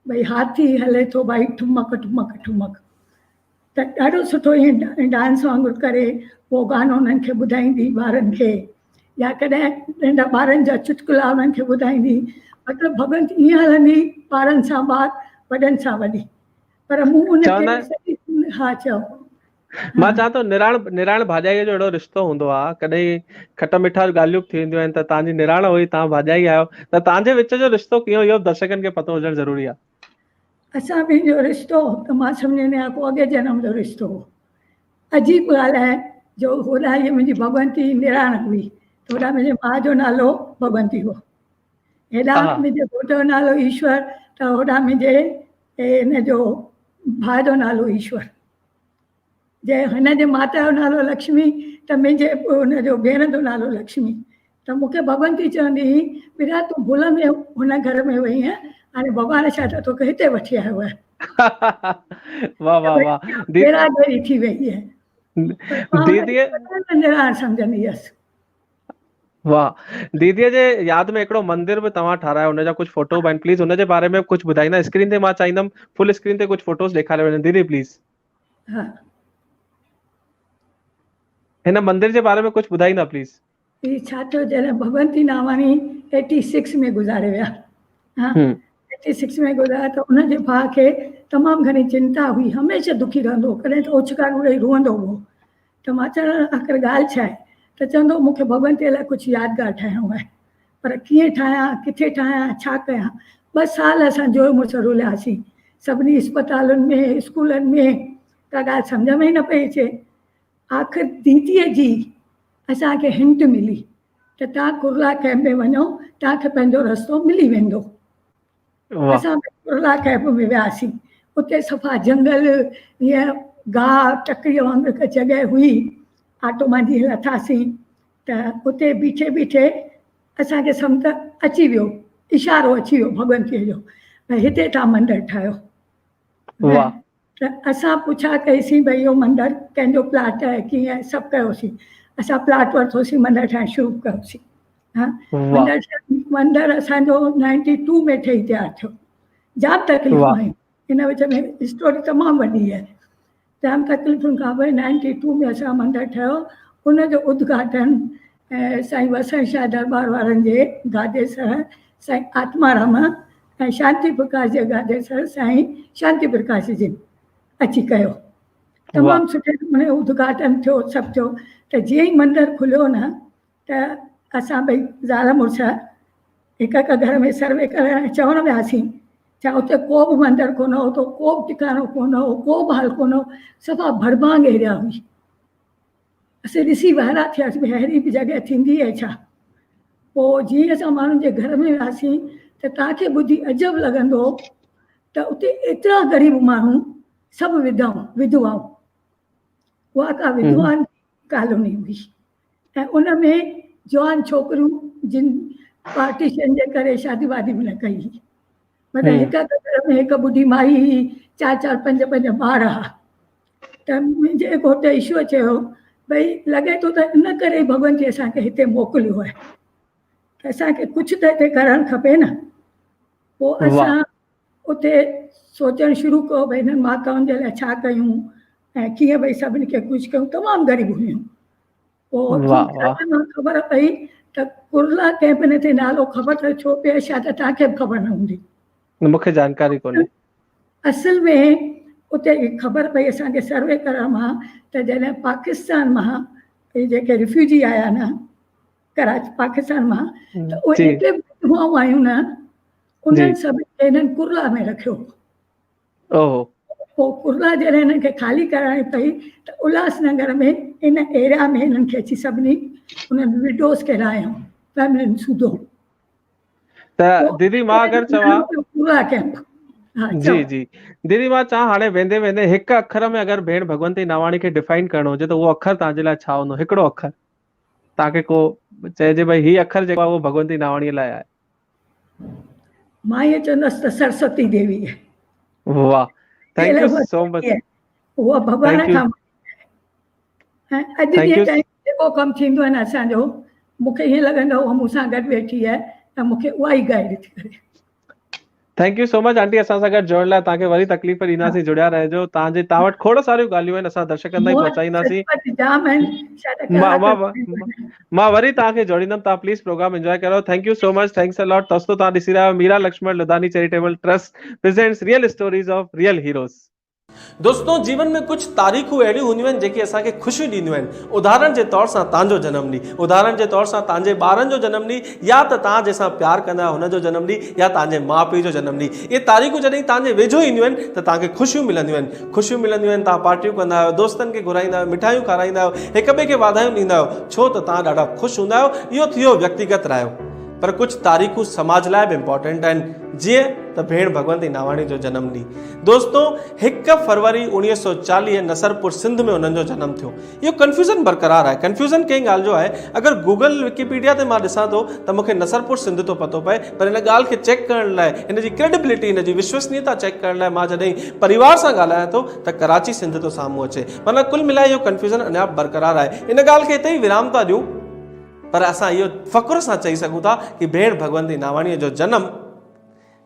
भई हाथी हले थो भाई ठुमक ठुमक ठुमक। त ॾाढो सुठो ईअं डांस वांगुरु करे उहो गानो उन्हनि खे ॿुधाईंदी ॿारनि खे, या कॾहिं नंढा ॿारनि जा चुटकुला उन्हनि खे ॿुधाईंदी। मतिलबु भगवंती ईअं हलंदी ॿारनि सां ॿार वॾनि सां वॾी। पर मूं उनखे हा चओ मां चवां थो निराण भाॼाईअ जो अहिड़ो रिश्तो हूंदो आहे, कॾहिं खट मिठा ॻाल्हियूं थींदियूं आहिनि त तव्हांजी निराण हुई, तव्हां भाॼाई आहियो, त तव्हांजे विच जो रिश्तो कीअं इहो दर्शकनि खे पतो हुजणु ज़रूरी आहे। असां ॿिनि जो रिश्तो त मां सम्झंदी आहियां को अॻे जनम जो रिश्तो हो। अजीब ॻाल्हि आहे जो होॾां इहा मुंहिंजी भगवंती निराण हुई त होॾां मुंहिंजे माउ जो नालो भगवंती हो, हेॾां मुंहिंजे घोट जो नालो ईश्वर त होॾां मुंहिंजे हिन जो भाउ जो नालो ईश्वर। जे हिनजे माता जो नालो लक्ष्मी त मुंहिंजे हुनजो भेण जो नालो लक्ष्मी। त मूंखे भगवंती चवंदी हुई बेटा तूं भुल में हुन घर में वई आहीं, हाणे भॻवान छा त तोखे हिते वठी आयो आहे। वाह वाह वाह बेराबरी थी वई आहे। दीदीअ निराण सम्झंदी हुअसि। वाह, दीदीअ जे यादि में हिकिड़ो मंदिर बि तव्हां ठारायो, हुनजा कुझु फोटो आहिनि, प्लीज हुनजे बारे में कुझु ॿुधाईंदा। स्क्रीन ते मां चाहींदमि फुल स्क्रीन ते कुझु फोटोस ॾेखारे वञनि दीदी प्लीज। हा, हिन मंदिर जे बारे में कुझु ॿुधाईंदा प्लीज। ही छा थियो जॾहिं भगवंती नावाणी 86 में गुज़ारे विया। हा 86 में गुज़ारिया त उनजे भाउ खे तमामु घणी चिंता हुई, हमेशह दुखी रहंदो हो, कॾहिं त ओछकारू ॾेई रोअंदो हो। त मां चयो आख़िर ॻाल्हि छा आहे त चवंदो मूंखे भगवंतीअ लाइ कुझु यादगार ठाहिणो आहे, पर कीअं ठाहियां किथे ठाहियां छा कयां। 2 साल असां जोर मुड़ुस रुलियासीं सभिनी अस्पतालुनि में स्कूलनि में, का ॻाल्हि सम्झ में ई न पई अचे। आख़िर दीदीअ जी असांखे हिंट मिली त तव्हां कुर्ला कैंप में वञो, तव्हांखे पंहिंजो रस्तो मिली वेंदो। असां कुर्ला कैंप में वियासीं, उते सफ़ा जंगल, हीअं गाह टकरीअ वांगुरु हिकु जॻह हुई, ऑटो मां जीअं लथासीं त उते बीठे बीठे असांखे सम्झ अची वियो, इशारो अची वियो भगवंतीअ जो भई हिते तव्हां मंदरु ठाहियो। त असां पुछा कईसीं भई इहो मंदरु कंहिंजो प्लाट आहे कीअं, सभु कयोसीं। असां प्लाट वरितोसीं, मंदरु ठाहिणु शुरू कयोसीं। हा मंदरु असांजो 92 में ठही तयारु थियो। जाम तकलीफ़ूं आयूं हिन विच में, स्टोरी तमामु वॾी आहे। जाम तकलीफ़ुनि खां पोइ 92 में असां मंदरु ठहियो। उनजो उद्घाटन साईं वसण शाह दरबार वारनि जे गादेसर साईं आत्माराम ऐं शांति प्रकाश जे गादेसर साईं शांति प्रकाश जी अची कयो। तमामु सुठे नमूने उद्घाटन थियो, सभु थियो। त जीअं ई मंदरु खुलियो न त असां भई ज़ाल मुड़ुस हिकु हिकु घर में सर्वे करणु चवणु वियासीं, छा उते को बि मंदरु कोन हो, उते को बि टिकाणो कोन हो, को बि हाल कोन हो, सफ़ा भड़बांग एरिया हुई। असीं ॾिसी वाइड़ा थियासीं भई अहिड़ी बि जॻह थींदी आहे छा। पोइ जीअं असां माण्हुनि जे घर में वियासीं त तव्हांखे ॿुधी अजब लॻंदो त उते एतिरा ग़रीब माण्हू, सभु विधवाऊं, उहा का विधवा कॉलोनी हुई ऐं उन में जवान छोकिरियूं जिन पार्टीशन जे करे शादी वादी बि न कई हुई। मतिलबु हिकु घर में हिकु ॿुढी माई हुई, 4-4 5-5 ॿार हुआ। त मुंहिंजे घोट ईश्वर चयो भई लॻे थो त इन करे भगवंती असांखे हिते मोकिलियो आहे, त असांखे कुझु त हिते करणु खपे न। पोइ असां उते सोचणु शुरू कयो भई हिननि माताउनि जे लाइ छा कयूं ऐं कीअं भई सभिनी खे कुझु कयूं। तमामु ग़रीब हुयूं। पोइ मां ख़बर पई त कुर्ला कैंप हिन ते नालो ख़बर त छो पियो, छा त तव्हांखे बि ख़बर न हूंदी, मूंखे जानकारी कोन्हे। असल में उते ख़बर पई असांखे सर्वे करण मां त जॾहिं पाकिस्तान मां इहे जेके रिफ्यूजी आया न कराची पाकिस्तान मां, त उहे एतिरे विधवाऊं आयूं न, उन्हनि सभिनी खे हिननि कुर्ला में रखियो। पोइ कुर्ला जॾहिं हिननि खे ख़ाली कराइणी पई त उल्हासनगर में इन एरिया में हिननि खे अची सभिनी उन्हनि विडोस खे रहायूं, फैमिलियुनि सूधो। त दीदी मां अगरि चवां कुर्ला कैंप हा जी चओ। जी दीदी मां चाह हाणे वेंदे वेंदे हिकु अखर में अगरि भेण भगवंती नावाणी खे डिफाइन करणो हुजे त उहो अखर तव्हांजे लाइ छा हूंदो? हिकिड़ो अखर तव्हांखे को चइजे भई हीअ अखर जेको आहे उहो भगवंती नावाणीअ लाइ आहे। मां ईअं चवंदसि त सरस्वती देवी आहे। वाह, थैंक यू लफ़्ज़ सो मच। आहे, उहा भॻवान थैंक यू खां ऐं अॼु थैंक जे यू टाइम जेको कमु थींदो आहे न असांजो, मूंखे ईअं लॻंदो आहे उहा मूंसां गॾु वेठी आहे त मूंखे उहा ई गाइड थी करे। Thank you so much aunty, असां सां गॾु जुड़ण लाइ। तव्हांखे वरी तकलीफ़ ॾींदासीं, जुड़िया रहिजो। तव्हां वटि खोड़ सारियूं ॻाल्हियूं आहिनि, असां दर्शकनि ताईं मूं वटि पहुचाईंदासीं। सचुपचु जाम आहिनि, शायदि मां कलाक मां मां वरी तव्हांखे जोड़ींदमि, तव्हां प्लीज़ प्रोग्राम एंजॉय करो। Thank you so much, thanks a lot. दोस्तों तव्हां ॾिसी रहिया आहियो Meera Laxman Ludhani charitable trust presents real stories of real heroes. दोस्तों जीवन में कुछ तारीख़ूं अहिड़ियूं हूंदियूं आहिनि जेके असांखे ख़ुशी ॾींदियूं आहिनि। उदाहरण जे तौर सां तव्हांजो जनम ॾींहुं, उदाहरण जे तौर सां तव्हांजे ॿारनि जो जनम ॾींहुं, या त तव्हां जंहिंसां प्यार कंदा आहियो हुनजो जनम ॾींहुं, या तव्हांजे माउ पीउ जो जनम ॾींहुं। इहे तारीख़ूं जॾहिं तव्हांजे वेझो ईंदियूं आहिनि त तव्हांखे ख़ुशियूं मिलंदियूं आहिनि, ख़ुशियूं मिलंदियूं आहिनि। तव्हां पार्टियूं कंदा आहियो, दोस्तनि खे घुराईंदा आहियो, मिठाइयूं खाराईंदा आहियो, हिक ॿिए खे वाधायूं ॾींदा आहियो, छो त तव्हां ॾाढा ख़ुशि हूंदा आहियो। इहो थी वियो व्यक्तिगत रहियो, पर कुछ तारीख़ूं समाज लाइ बि इंपॉर्टेंट आहिनि, जीअं त भेण भगवंती नावाणी जो जनम ॾींहुं। दोस्तों 1 फरवरी 1940 नसरपुर सिंध में उन्हनि जो जनम थियो। इहो कंफ्यूज़न बरक़रार आहे। कंफ्यूज़न कंहिं ॻाल्हि जो आहे, अगरि गूगल विकीपीडिया ते मां ॾिसां थो त मूंखे नसरपुर सिंध थो पतो पए, पर हिन ॻाल्हि खे चेक करण लाइ, हिन जी क्रेडिबिलिटी, हिन जी विश्वसनीयता चेक करण लाइ मां जॾहिं परिवार सां ॻाल्हायां थो त कराची सिंध थो साम्हूं अचे। मतिलबु कुल मिलाए इहो कंफ्यूज़न अञा बरक़रार आहे। इन ॻाल्हि खे हिते ई विराम था ॾियूं, पर असां इहो फ़ख़्र सां चई सघूं था कि भेण भगवंती नावाणीअ जो जनम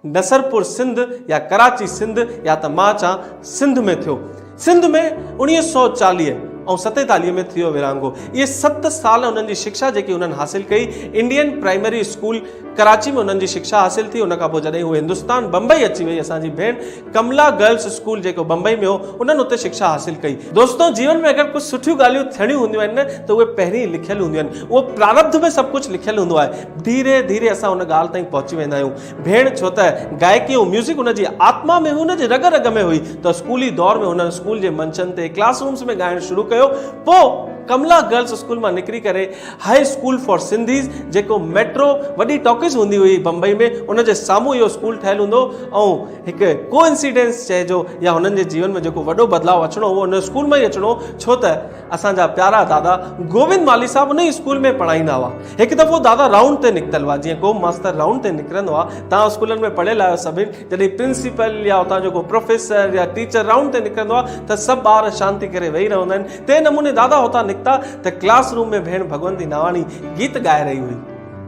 नसरपुर सिंध या कराची सिंध या त मां चवां सिंध में थियो। सिंध में 1940 ऐं 47 में थियो विरहांगो। इहे 7 साल उन्हनि जी शिक्षा जेकी उन्हनि हासिल कई, इंडियन प्राइमरी स्कूल कराची में उन्हनि जी शिक्षा हासिल थी। उन खां पोइ जॾहिं उहे हिंदुस्तान बम्बई अची वई, असांजी भेण कमला गर्ल्स स्कूल जेको बम्बई में हो, उन्हनि उते शिक्षा हासिल कई। दोस्तों जीवन में अगरि कुछ सुठियूं ॻाल्हियूं थियणियूं हूंदियूं आहिनि न, त उहे पहिरीं लिखियल हूंदियूं आहिनि। उहो प्रारब्ध में सभु कुझु लिखियल हूंदो आहे। धीरे धीरे असां उन ॻाल्हि ताईं पहुची वेंदा आहियूं। भेण छो त गायकी ऐं म्यूज़िक उन जी आत्मा में, उन जे रग रग में हुई, त स्कूली दौर में हुननि स्कूल जे मंचनि ते, क्लासरूम्स में ॻाइणु शुरू कयो। पोइ कमला गर्ल्स स्कूल मां निकिरी करे हाई स्कूल फॉर सिंधीज़, जेको मेट्रो वॾी टॉकीज़ हूंदी हुई बम्बई में, उन जे साम्हूं इहो स्कूल ठहियलु हूंदो। ऐं हिकु कोइंसिडेंस चइजो, या हुननि जे जीवन में जेको वॾो बदिलाव अचिणो उहो उन स्कूल में ई अचिणो, छो त असांजा प्यारा दादा गोविंद माली साहब उन ई स्कूल में पढ़ाईंदा हुआ। हिकु दफ़ो दादा राउंड ते निकितल हुआ, जीअं को मास्टर राउंड ते निकिरंदो आहे, तव्हां स्कूलनि में पढ़ियल आहियो सभिनी, जॾहिं प्रिंसिपल या उतां जेको प्रोफेसर या टीचर राउंड ते निकिरंदो आहे त सभु ॿार शांति करे वेही रहंदा आहिनि। ते नमूने दादा हुतां निकिता त क्लासरूम में भेण भगवंती नावाणी गीत ॻाए रही हुई।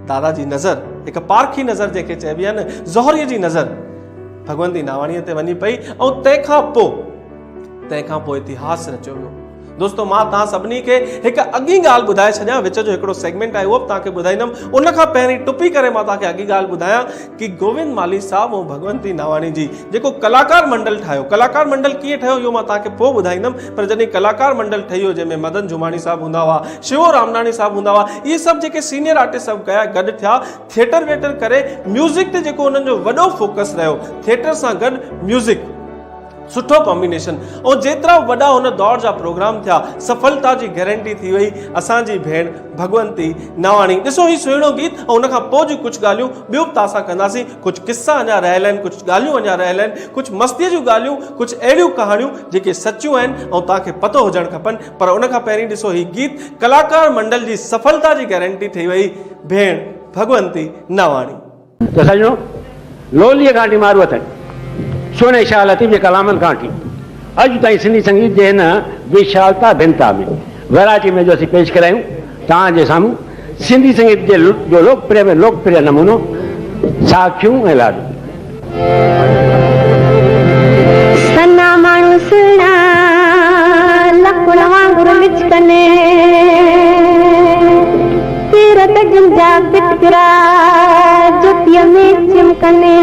दादा जी नज़र, हिकु पारखी नज़र जंहिंखे चइबी आहे न, ज़ोहरीअ जी नज़र भगवंती नावाणीअ ते वञी पई। ऐं तंहिंखां पोइ इतिहास रचियो वियो। दोस्तों मां तव्हां सभिनी खे हिकु अॻी ॻाल्हि ॿुधाए छॾियां, विच जो हिकिड़ो सेगमेंट आहे उहो बि तव्हांखे ॿुधाईंदुमि। उन खां पहिरीं टुपी करे मां तव्हांखे अॻी ॻाल्हि ॿुधायां कि गोविंद माली साहब ऐं भगवंती नावाणी जी जेको कलाकार मंडल ठाहियो, कलाकार मंडल कीअं ठहियो इहो मां तव्हांखे पोइ ॿुधाईंदुमि। पर जॾहिं कलाकार मंडल ठही वियो, जंहिंमें मदन जुमाणी साहब हूंदा हुआ, शिवो रामनाणी साहब हूंदा हुआ, इहे सभु जेके सीनियर आर्टिस्ट सभु कया गॾु थिया, थिएटर वेटर करे म्यूज़िक ते जेको उन्हनि जो वॾो फोकस रहियो, थिएटर सां गॾु म्यूज़िक, सुठो कॉम्बिनेशन। ऐं जेतिरा वॾा हुन दौर जा प्रोग्राम थिया, सफलता जी गारंटी थी वई असांजी भेण भगवंती नावाणी। ॾिसो ही सुहिणो गीत, ऐं उन खां पोइ जी कुझु ॻाल्हियूं ॿियूं बि तव्हां सां कंदासीं। कुझु किस्सा अञा रहियल आहिनि, कुझु ॻाल्हियूं अञा रहियल आहिनि, कुझु मस्तीअ जूं ॻाल्हियूं, कुझु अहिड़ियूं कहाणियूं जेके सचियूं आहिनि ऐं तव्हांखे पतो हुजणु खपनि। पर उन खां पहिरीं ॾिसो ही गीत, कलाकार मंडल जी सफलता जी गारंटी थी वई भेण भगवंती नावाणी। तो सजनो लोलीअ कांटी मारू अथनि, सोने शाल थी कलामन कांटी। अॼु ताईं सिंधी संगीत जे हिन विशालता भिन्नता में, वैरायटी में जो असीं पेश करायूं तव्हांजे साम्हूं सिंधी संगीत जे जो लोकप्रिय में लोकप्रिय नमूनो साखियूं ऐं लाॾू। सन्ना माण्हू सुहिणा लकुण वांगुरु लिचकने, तीरत गुंजा पिटकरा ज्योतिअ में चिमकने,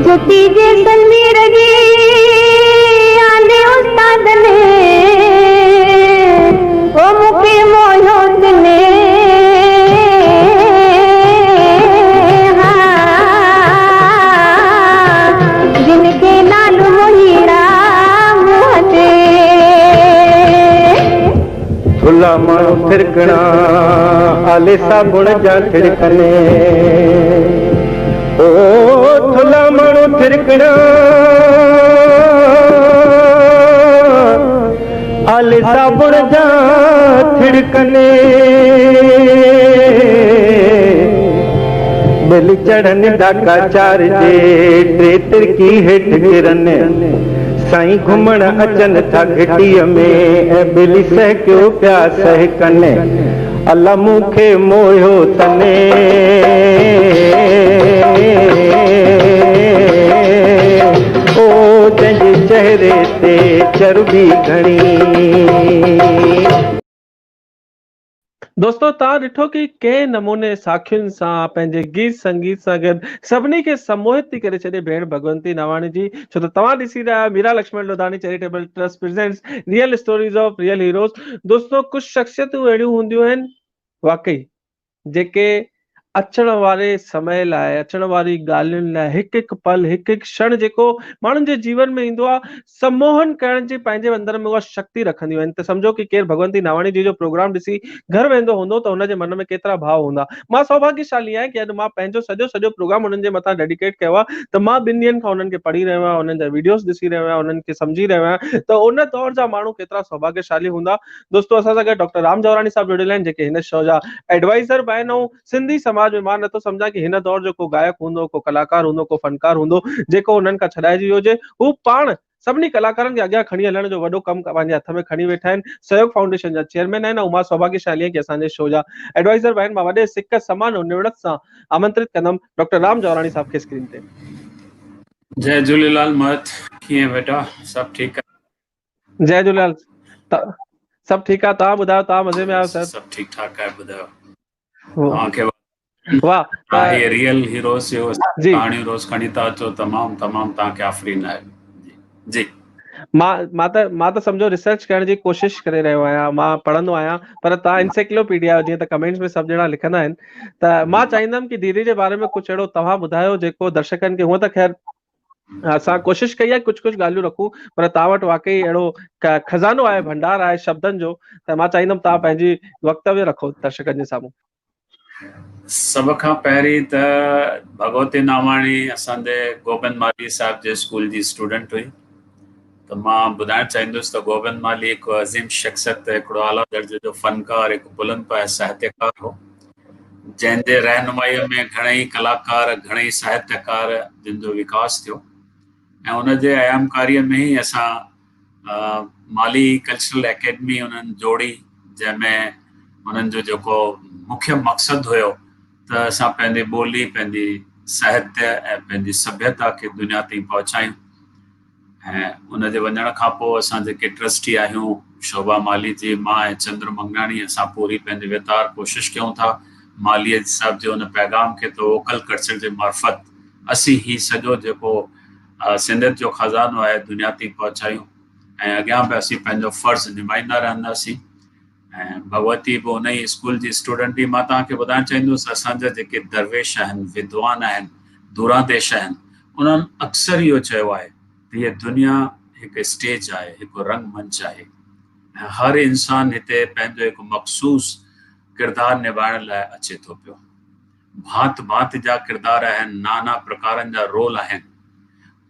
ज्योति जे तनवीर जी आंदे उस्ताद ने, ओ मूंखे मोहियो दिने, जिनके नालो मोहीरा मुंह ते, थुल्हा माण्हू थिरकणा आले साबुण जा थिड़कने, ओ थुला माण्हू थिरकणा आले साबुण जा थिड़कने बिल चढ़न ढाका चार जे टे तिरकी हेठ गिरन साईं घुमण अचन था घिटीअ में ऐं बिल सहकियो पिया सहकन अल्लाह मूंखे मोयो तने ओ जंहिंजे चेहरे ते चर्बी घणी। दोस्तों तव्हां ॾिठो कि कंहिं नमूने साखियुनि सां पंहिंजे गीत संगीत सां गॾु सभिनी खे सम्मोहित थी करे छॾे भेण भगवंती नावाणी जी। छो त तव्हां ॾिसी रहिया आहियो Meera Laxman Lodhani charitable trust presents real stories of real heroes. दोस्तों कुझु शख़्सियतूं अहिड़ियूं हूंदियूं आहिनि वाकई जेके अचण वारे समय लाइ अचण वारी ॻाल्हियुनि लाइ हिकु हिकु पल हिकु हिकु क्षण जेको माण्हुनि जे जीवन में ईंदो आहे सम्मोहन करण जी पंहिंजे अंदर में उहा शक्ति रखंदियूं आहिनि। त सम्झो कि केरु भगवंती नावाणी जी जो प्रोग्राम ॾिसी घर वेंदो हूंदो त हुनजे मन में केतिरा भाव हूंदा। मां सौभाग्यशाली आहियां कि अॼु मां पंहिंजो सॼो प्रोग्राम हुननि जे मथां डेडिकेट कयो आहे। त मां 2 ॾींहंनि खां हुननि खे पढ़ी रहियो आहियां, हुननि जा वीडियोस ॾिसी रहियो आहियां, हुननि खे सम्झी रहियो आहियां त उन दौर जा माण्हू केतिरा सौभाग्यशाली हूंदा। दोस्तों असां सां गॾु डॉक्टर राम जवरानी साहब जुड़ियल आहिनि जेके हिन शो जा एडवाइज़र बि आहिनि ऐं सिंधी समाज में मां नथो सम्झां कि हिन दौर जो को गायक हूंदो, को कलाकार हूंदो, को फनकार हूंदो जेको हुननि खां छॾाइजी वियो हुजे। हू पाण सभिनी कलाकारनि खे अॻियां खणी हलण जो वॾो कमु पंहिंजे हथ में खणी वेठा आहिनि। सहयोग फाउंडेशन जा चेयरमैन आहिनि ऐं मां सौभाग्यशाली आहियां कि असांजे शो जा एडवाइज़र बि आहिनि। मां वॾे सिक समान ऐं निवड़त सां आमंत्रित कंदुमि डॉक्टर राम जवरानी साहब खे स्क्रीन ते। जय झूलेलाल मोहित, कीअं बेटा? सभु ठीकु आहे? जय झूलेलाल। सभु ठीकु आहे, तव्हां ॿुधायो, तव्हां मज़े में आहियो सर? सभु ठीकु ठाक आहे, ॿुधायो वाह तव्हां ये रियल हीरोज़ जो जी कहाणी रोज़ खणी था अचो, तमामु तव्हांखे आफ़रीन आहे। जी मां त सम्झो रिसर्च करण जी कोशिश करे रहियो आहियां, मां पढ़ंदो आहियां, पर तव्हां एनसाइक्लोपीडिया जीअं त कमेंट्स में सभु ॼणा लिखंदा आहिनि त मां चाहींदुमि कि दीदी जे बारे में कुझु अहिड़ो तव्हां ॿुधायो जेको दर्शकनि खे, हूअं त ख़ैर असां कोशिश कई आहे कुझु ॻाल्हियूं रखूं, पर तव्हां वटि वाकई अहिड़ो खज़ानो आहे, भंडार आहे शब्दनि जो, त मां चाहींदुमि तव्हां पंहिंजी वक्तव्य रखो दर्शकनि जे साम्हूं। सभ खां पहिरीं त भगवती नावाणी असांजे गोबिंद माली साहिब जे स्कूल जी स्टूडेंट हुई। त मां ॿुधाइणु चाहींदुसि त गोबिंद माली हिकु अज़ीम शख़्सियत, हिकिड़ो आला दर्जे जो फ़नकार, हिकु बुलंद पाए साहित्यकार हो, जंहिंजे रहनुमाईअ में घणेई कलाकार, घणेई साहित्यकार जिन जो विकास थियो। ऐं उनजे अयामकारीअ में ई असां माली कल्चरल एकेडमी उन्हनि जोड़ी, जंहिंमें उन्हनि जो जेको मुख्य मक़सदु हुयो त असां पंहिंजी ॿोली, पंहिंजी साहित्य ऐं पंहिंजी सभ्यता खे दुनिया ताईं पहुचायूं। ऐं उनजे वञण खां पोइ असां जेके ट्रस्टी आहियूं, शोभा माली जी, मां ऐं चंद्र मंगनाणी, असां पूरी पंहिंजे वेतार कोशिशि कयूं था मालीअ साहिब जे उन पैगाम खे तो वोकल कल्चर जे मार्फत असीं ही सॼो जेको सिंधियत जो खज़ानो आहे दुनिया ताईं पहुचायूं ऐं अॻियां बि असीं पंहिंजो फ़र्ज़ु निभाईंदा रहंदासीं। ऐं भगवती बि उन ई स्कूल जी स्टूडेंट हुई। मां तव्हांखे ॿुधाइणु चाहींदुसि, असांजा जेके दरवेश आहिनि, विद्वान आहिनि, दूरादेश आहिनि, उन्हनि अक्सर इहो चयो आहे त हीअ दुनिया हिकु स्टेज आहे, हिकु रंगमंच आहे ऐं हर इंसान हिते पंहिंजो हिकु मख़सूस किरदारु निभाइण लाइ अचे थो पियो। भांत भांत जा किरदार आहिनि, नाना प्रकारनि जा रोल आहिनि।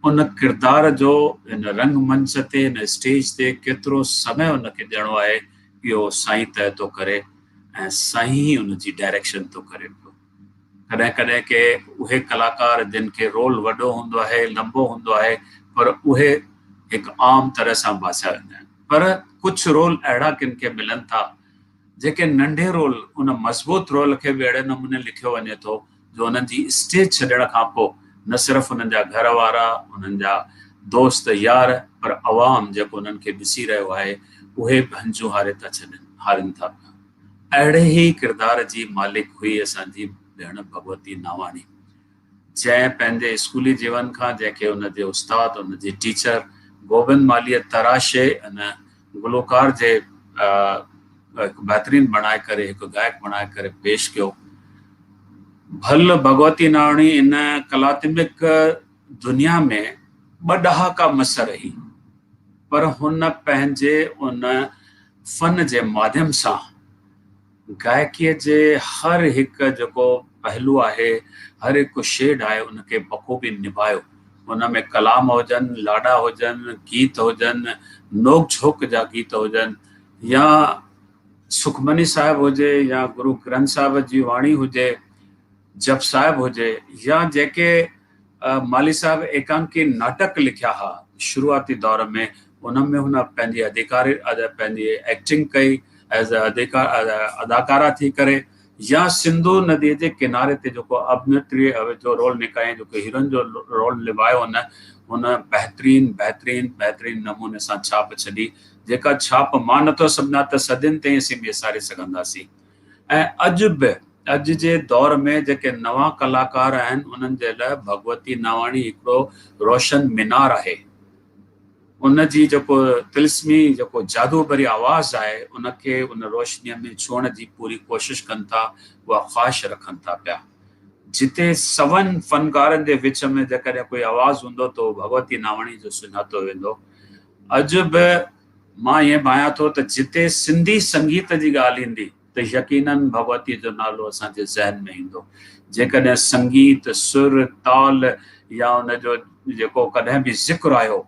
उन किरदार जो इन रंगमंच ते, इन स्टेज ते केतिरो समय उनखे ॾियणो आहे, इहो साईं तय थो करे ऐं साईं ई उनजी डायरेक्शन थो करे पियो। कॾहिं कॾहिं के उहे कलाकार जिन खे रोल वॾो हूंदो आहे, लंबो हूंदो आहे, पर उहे हिकु आम तरह सां बासिया वेंदा आहिनि। पर कुझु रोल अहिड़ा किन खे मिलनि था जेके नंढे रोल, उन मज़बूत रोल खे बि अहिड़े नमूने लिखियो वञे थो जो उन्हनि जी स्टेज छॾण खां पोइ न सिर्फ़ु उन्हनि जा घर वारा, उन्हनि जा दोस्त यार, पर अवाम जेको उन्हनि खे ॾिसी रहियो आहे उहे बि हंजूं हारनि था। अहिड़े ई किरदार जी मालिक हुई असांजी भेण भगवती नावाणी, जंहिं पंहिंजे स्कूली जीवन खां, जंहिंखे उनजे उस्ताद, उनजे टीचर गोबिंद मालीअ तराशे अन गुलकार जे हिकु बहितरीन बणाए करे, हिकु गायक बणाए करे पेश कयो। भल भगवती नावाणी इन कलात्मिक दुनिया में 2 ॾहाका मस रही, पर हुन पंहिंजे उन फ़न जे माध्यम सां गायकीअ जे हर हिकु जेको पहलू आहे, हर हिकु शेड आहे, उनखे बखूबी निभायो। उन में कलाम हुजनि, लाॾा हुजनि, गीत हुजनि, नोक झोक जा गीत हुजनि, या सुखमनी साहिब हुजे, या गुरु ग्रंथ साहिब जी वाणी हुजे, जप साहिब हुजे, या जेके माली साहिब एकांकी नाटक लिखिया हा शुरूआती दौर में, उनमें हुन पंहिंजी एक्टिंग कई एज अदाकारा थी करे, या सिंधु नदीअ जे किनारे ते जेको अभिनेत्री जो रोल निभाई, जेको हीरोइन जो रोल निभायो हुन बहितरीन नमूने सां छाप छॾी, जेका छाप मां नथो सम्झां त सदियुनि ताईं असीं ॿिसारे सघंदासीं। ऐं अॼु जे दौर में जेके नवां कलाकार आहिनि, उन्हनि जे लाइ भगवती नावाणी हिकिड़ो रोशन मीनार आहे। उन जी जेको तिलिस्मी जेको जादू भरी आवाज़ आहे, उनखे उन रोशनीअ में छुअण जी पूरी कोशिश कनि था, उहा ख़्वाहिश रखनि था पिया। जिते सवनि फनकारनि जे विच में जेकॾहिं कोई आवाज़ हूंदो त भगवती नावाणी जो सुञातो वेंदो। अॼु बि मां ईअं भायां थो त जिते सिंधी संगीत जी ॻाल्हि ईंदी त यकीनन भगवती जो नालो असांजे ज़हन में ईंदो। जेकॾहिं संगीत, सुर, ताल या उनजो जेको कॾहिं बि ज़िक्र आयो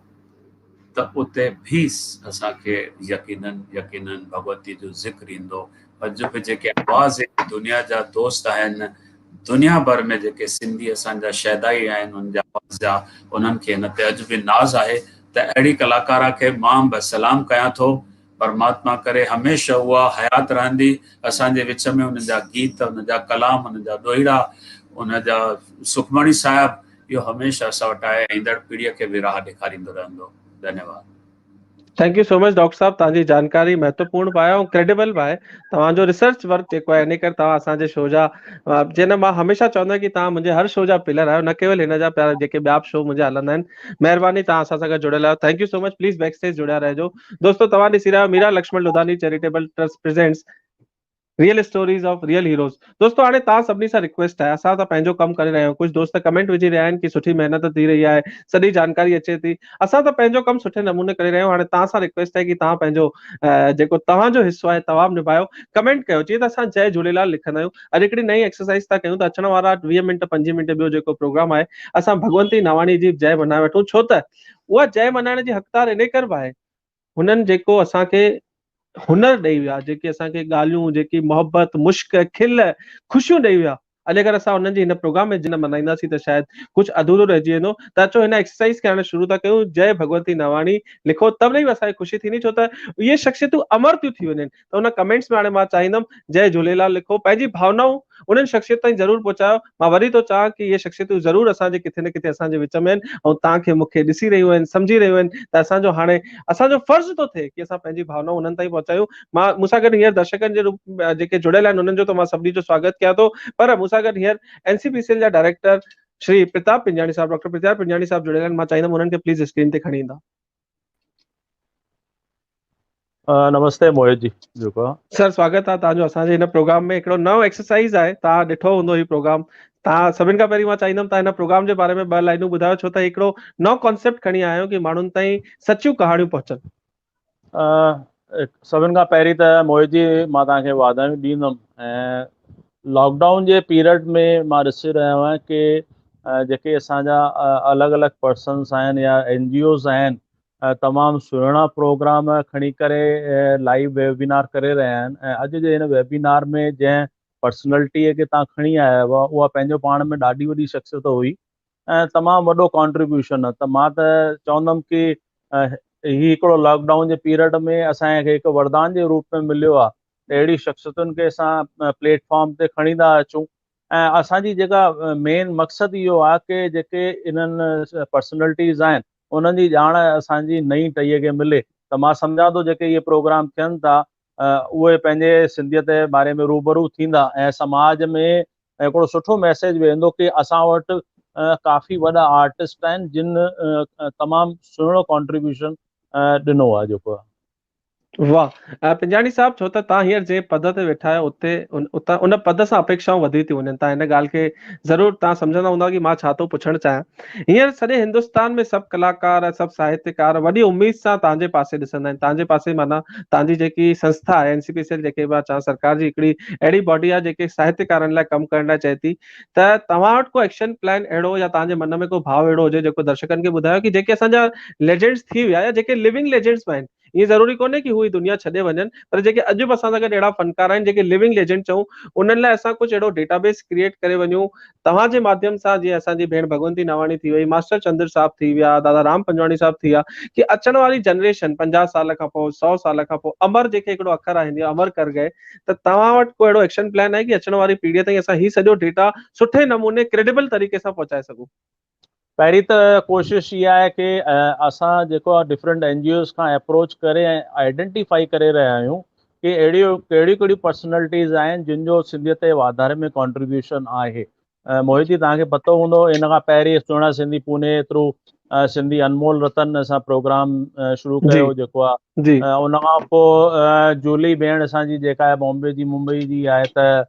त उते भी असांखे यकीनन भगवती जो ज़िक्र ईंदो। अॼु बि जेके आवाज़ दुनिया जा दोस्त आहिनि, दुनिया भर में जेके सिंधी असांजा शैदाई आहिनि, उन जा आवाज़ जा, उन्हनि खे हिन ते अॼु बि नाज़ आहे। त अहिड़ी कलाकारा खे मां बि सलाम कयां थो। परमात्मा करे हमेशह उहा हयात रहंदी, असांजे विच में उन जा गीत, उन जा कलाम, उन जा दोहिड़ा, उन जा सुखमणी साहिब, इहो हमेशह असां वटि आहे, ईंदड़ पीढ़ीअ खे बि राह ॾेखारींदो रहंदो। धन्यवाद। Thank you so much doctor साहब, तव्हांजी जानकारी महत्वपूर्ण बि आहे ऐं क्रेडिबल बि आहे। तव्हांजो रिसर्च वर्क जेको आहे, इन करे तव्हां असांजे शो जा जंहिं मां हमेशह चवंदो आहियां कि तव्हां मुंहिंजे हर शो जा पिलर आहियो, न केवल हिन जा, जेके ॿिया शो मुंहिंजा हलंदा आहिनि। महिरबानी, तव्हां असां सां गॾु जुड़ियल आहियो। Thank you so much. Please back stage जुड़िया रहिजो। दोस्तों, तव्हां ॾिसी रहिया आहियो Meera Laxman Ludhani charitable trust presents real stories of real heroes. दोस्तों, हाणे तव्हां सभिनी सां रिक्वेस्ट आहे, असां त पंहिंजो कमु करे रहिया आहियूं, कुझु दोस्त कमेंट विझी रहिया आहिनि कि सुठी महिनत थी रही आहे, सॼी जानकारी अचे थी। असां त पंहिंजो कमु सुठे नमूने करे रहिया आहियूं। हाणे तव्हां सां रिक्वेस्ट आहे कि तव्हां पंहिंजो जेको तव्हांजो हिस्सो आहे तव्हां निभायो, कमेंट कयो। जीअं त असां जय झूलेलाल लिखंदा आहियूं। अॼु हिकिड़ी नई एक्सरसाइज था कयूं त अचण वारा 20 मिंट 25 मिंट ॿियो जेको प्रोग्राम आहे, असां भगवंती नावाणी जी जय मनाए वठूं। छो त उहा जय मनाइण जी हक़दार इन करे बि आहे, हुननि जेको असांखे हुनर ॾेई विया, जेकी असांखे ॻाल्हियूं, जेकी मोहबत, मुश्क, खिल, ख़ुशियूं ॾेई विया। अॼु अगरि असां हुननि जी हिन प्रोग्राम में जिन मल्हाईंदासीं त शायदि कुझु अधूरो रहिजी वेंदो। त अचो हिन एक्सरसाइज खे हाणे शुरू था कयूं। जय भगवती नावाणी लिखो, तब ई असांखे ख़ुशी थींदी, छो त इहे शख़्सियतूं अमर थियूं थी वञनि। त हुन कमेंट्स में हाणे मां चाहींदुमि जय झूलेलाल लिखो, पंहिंजी भावनाऊं उन्हनि शख़्सियत ताईं ज़रूरु पहुचायो। मां वरी थो चाहियां कि इहे शख़्सियतूं ज़रूरु असांजे किथे न किथे असांजे विच में आहिनि ऐं तव्हांखे मूंखे ॾिसी रहियूं आहिनि, सम्झी रहियूं आहिनि। त असांजो हाणे असांजो फर्ज़ थो थिए कि असां पंहिंजी भावनाऊं उन्हनि ताईं पहुचायूं। मां मूंसां गॾु हींअर दर्शकनि जे रूप जेके जुड़ियल आहिनि, उन्हनि जो त मां सभिनी जो स्वागत कयां थो, पर मूंसां गॾु हींअर NCPCL जा डायरेक्टर श्री प्रताप पिंजाणी साहब, डॉक्टर प्रताप पिंजाणी साहब जुड़ियल आहिनि। मां चाहींदुमि उन्हनि खे प्लीज़ स्क्रीन ते खणी ईंदा। नमस्ते मोहित जी। जेको सर, स्वागत आहे तव्हांजो असांजे हिन प्रोग्राम में। हिकिड़ो नओं एक्सरसाइज आहे, तव्हां ॾिठो हूंदो ही प्रोग्राम। तव्हां सभिनि खां पहिरीं मां चाहींदुमि तव्हां हिन प्रोग्राम जे बारे में 2 लाइनूं ॿुधायो, छो त हिकिड़ो नओं कॉन्सेप्ट खणी आया आहियो कि माण्हुनि ताईं सचियूं कहाणियूं पहुचनि। सभिनि खां पहिरीं त मोहित जी मां तव्हांखे वाधायूं ॾींदुमि। ऐं लॉकडाउन जे पीरियड में मां ॾिसी रहियो आहियां कि जेके असांजा अलॻि अलॻि पर्सन्स आहिनि या NGOs आहिनि, तमामु सुहिणा प्रोग्राम खणी करे लाइव वेबिनार करे रहिया आहिनि। ऐं अॼु जे हिन वेबिनार में जंहिं पर्सनैलिटीअ खे तव्हां खणी आया हुआ, उहा पंहिंजो पाण में ॾाढी वॾी शख़्सियत हुई ऐं तमामु वॾो कॉन्ट्रीब्यूशन आहे। त मां त चवंदुमि कि ही हिकिड़ो लॉकडाउन जे पीरियड में असांखे हिकु वरदान जे रूप में मिलियो आहे। अहिड़ी शख़्सियतुनि खे असां प्लेटफॉर्म ते खणी था अचूं। ऐं असांजी जेका मेन मक़सदु इहो आहे कि जेके इन्हनि पर्सनैलिटीज़ आहिनि, उन्हनि जी ॼाण असांजी नई टहीअ खे मिले। त मां सम्झां थो जेके इहे प्रोग्राम थियनि था, उहे पंहिंजे सिंधियत जे बारे में रूबरू थींदा ऐं समाज में हिकिड़ो सुठो मैसेज वेंदो कि असां वटि काफ़ी वॾा आर्टिस्ट आहिनि जिन तमामु सुहिणो कॉन्ट्रीब्यूशन ॾिनो आहे जेको आहे। वाह। पिंजाणी साहब, छो त तव्हां हींअर जे पद ते वेठा आहियो उते उतां उन पद सां अपेक्षाऊं वधी थियूं वञनि, तव्हां हिन ॻाल्हि खे ज़रूरु तव्हां सम्झंदा हूंदा कि मां छा थो पुछणु चाहियां। हींअर सॼे हिंदुस्तान में सभु कलाकार, सभु साहित्यकार वॾी उम्मीद सां तव्हांजे पासे ॾिसंदा आहिनि। तव्हांजे पासे माना तव्हांजी जेकी संस्था आहे NCPCL, जेके मां चवां सरकार जी हिकिड़ी अहिड़ी बॉडी आहे जेके साहित्यकारनि लाइ कमु करण लाइ चए थी, त तव्हां वटि को एक्शन प्लान अहिड़ो या तव्हांजे मन में को भाव अहिड़ो हुजे जेको दर्शकनि खे ॿुधायो कि जेके असांजा लेजेंड्स थी विया या जेके लिविंग लेजेंड्स बि आहिनि, ये ज़रूरी कोन्हे कि हू ई दुनिया छॾे वञनि, पर जेके अॼु बि असां सां गॾु अहिड़ा फनकार आहिनि जेके लिविंग लेजेंड चऊं, उन्हनि लाइ असां कुझु अहिड़ो डेटाबेस क्रिएट करे वञूं तव्हांजे माध्यम सां, जीअं असांजी भेण भगवंती नावाणी थी वई, मास्टर चंद्र साहब थी विया, दादा राम पंजवाणी साहब थी विया, कि अचण वारी जनरेशन 50 साल खां पोइ, 100 साल खां पोइ, अमर जेके हिकिड़ो अखर आहे, अमर कर गए, त तव्हां वटि को अहिड़ो एक्शन प्लान आहे कि अचण वारी पीढ़ीअ ताईं असां ही सॼो डेटा सुठे नमूने क्रेडिबल तरीक़े सां पहुचाए सघूं? पहिरीं त कोशिश इहा आहे कि असां जेको आहे डिफरेंट NGOs खां अप्रोच करे ऐं आइडेंटिफाई करे रहिया आहियूं कि अहिड़ियूं कहिड़ियूं पर्सनैलिटीज़ आहिनि जिन जो सिंधियत जे वाधारे में कॉन्ट्रीब्यूशन आहे। मोहिती, तव्हांखे पतो हूंदो इन खां पहिरीं सुहिणा सिंधी पुणे थ्रू सिंधी अनमोल रतन असां प्रोग्राम शुरू कयो जेको आहे। उन खां पोइ जूली भेण असांजी जेका आहे बॉम्बे जी, मुंबई जी आहे, त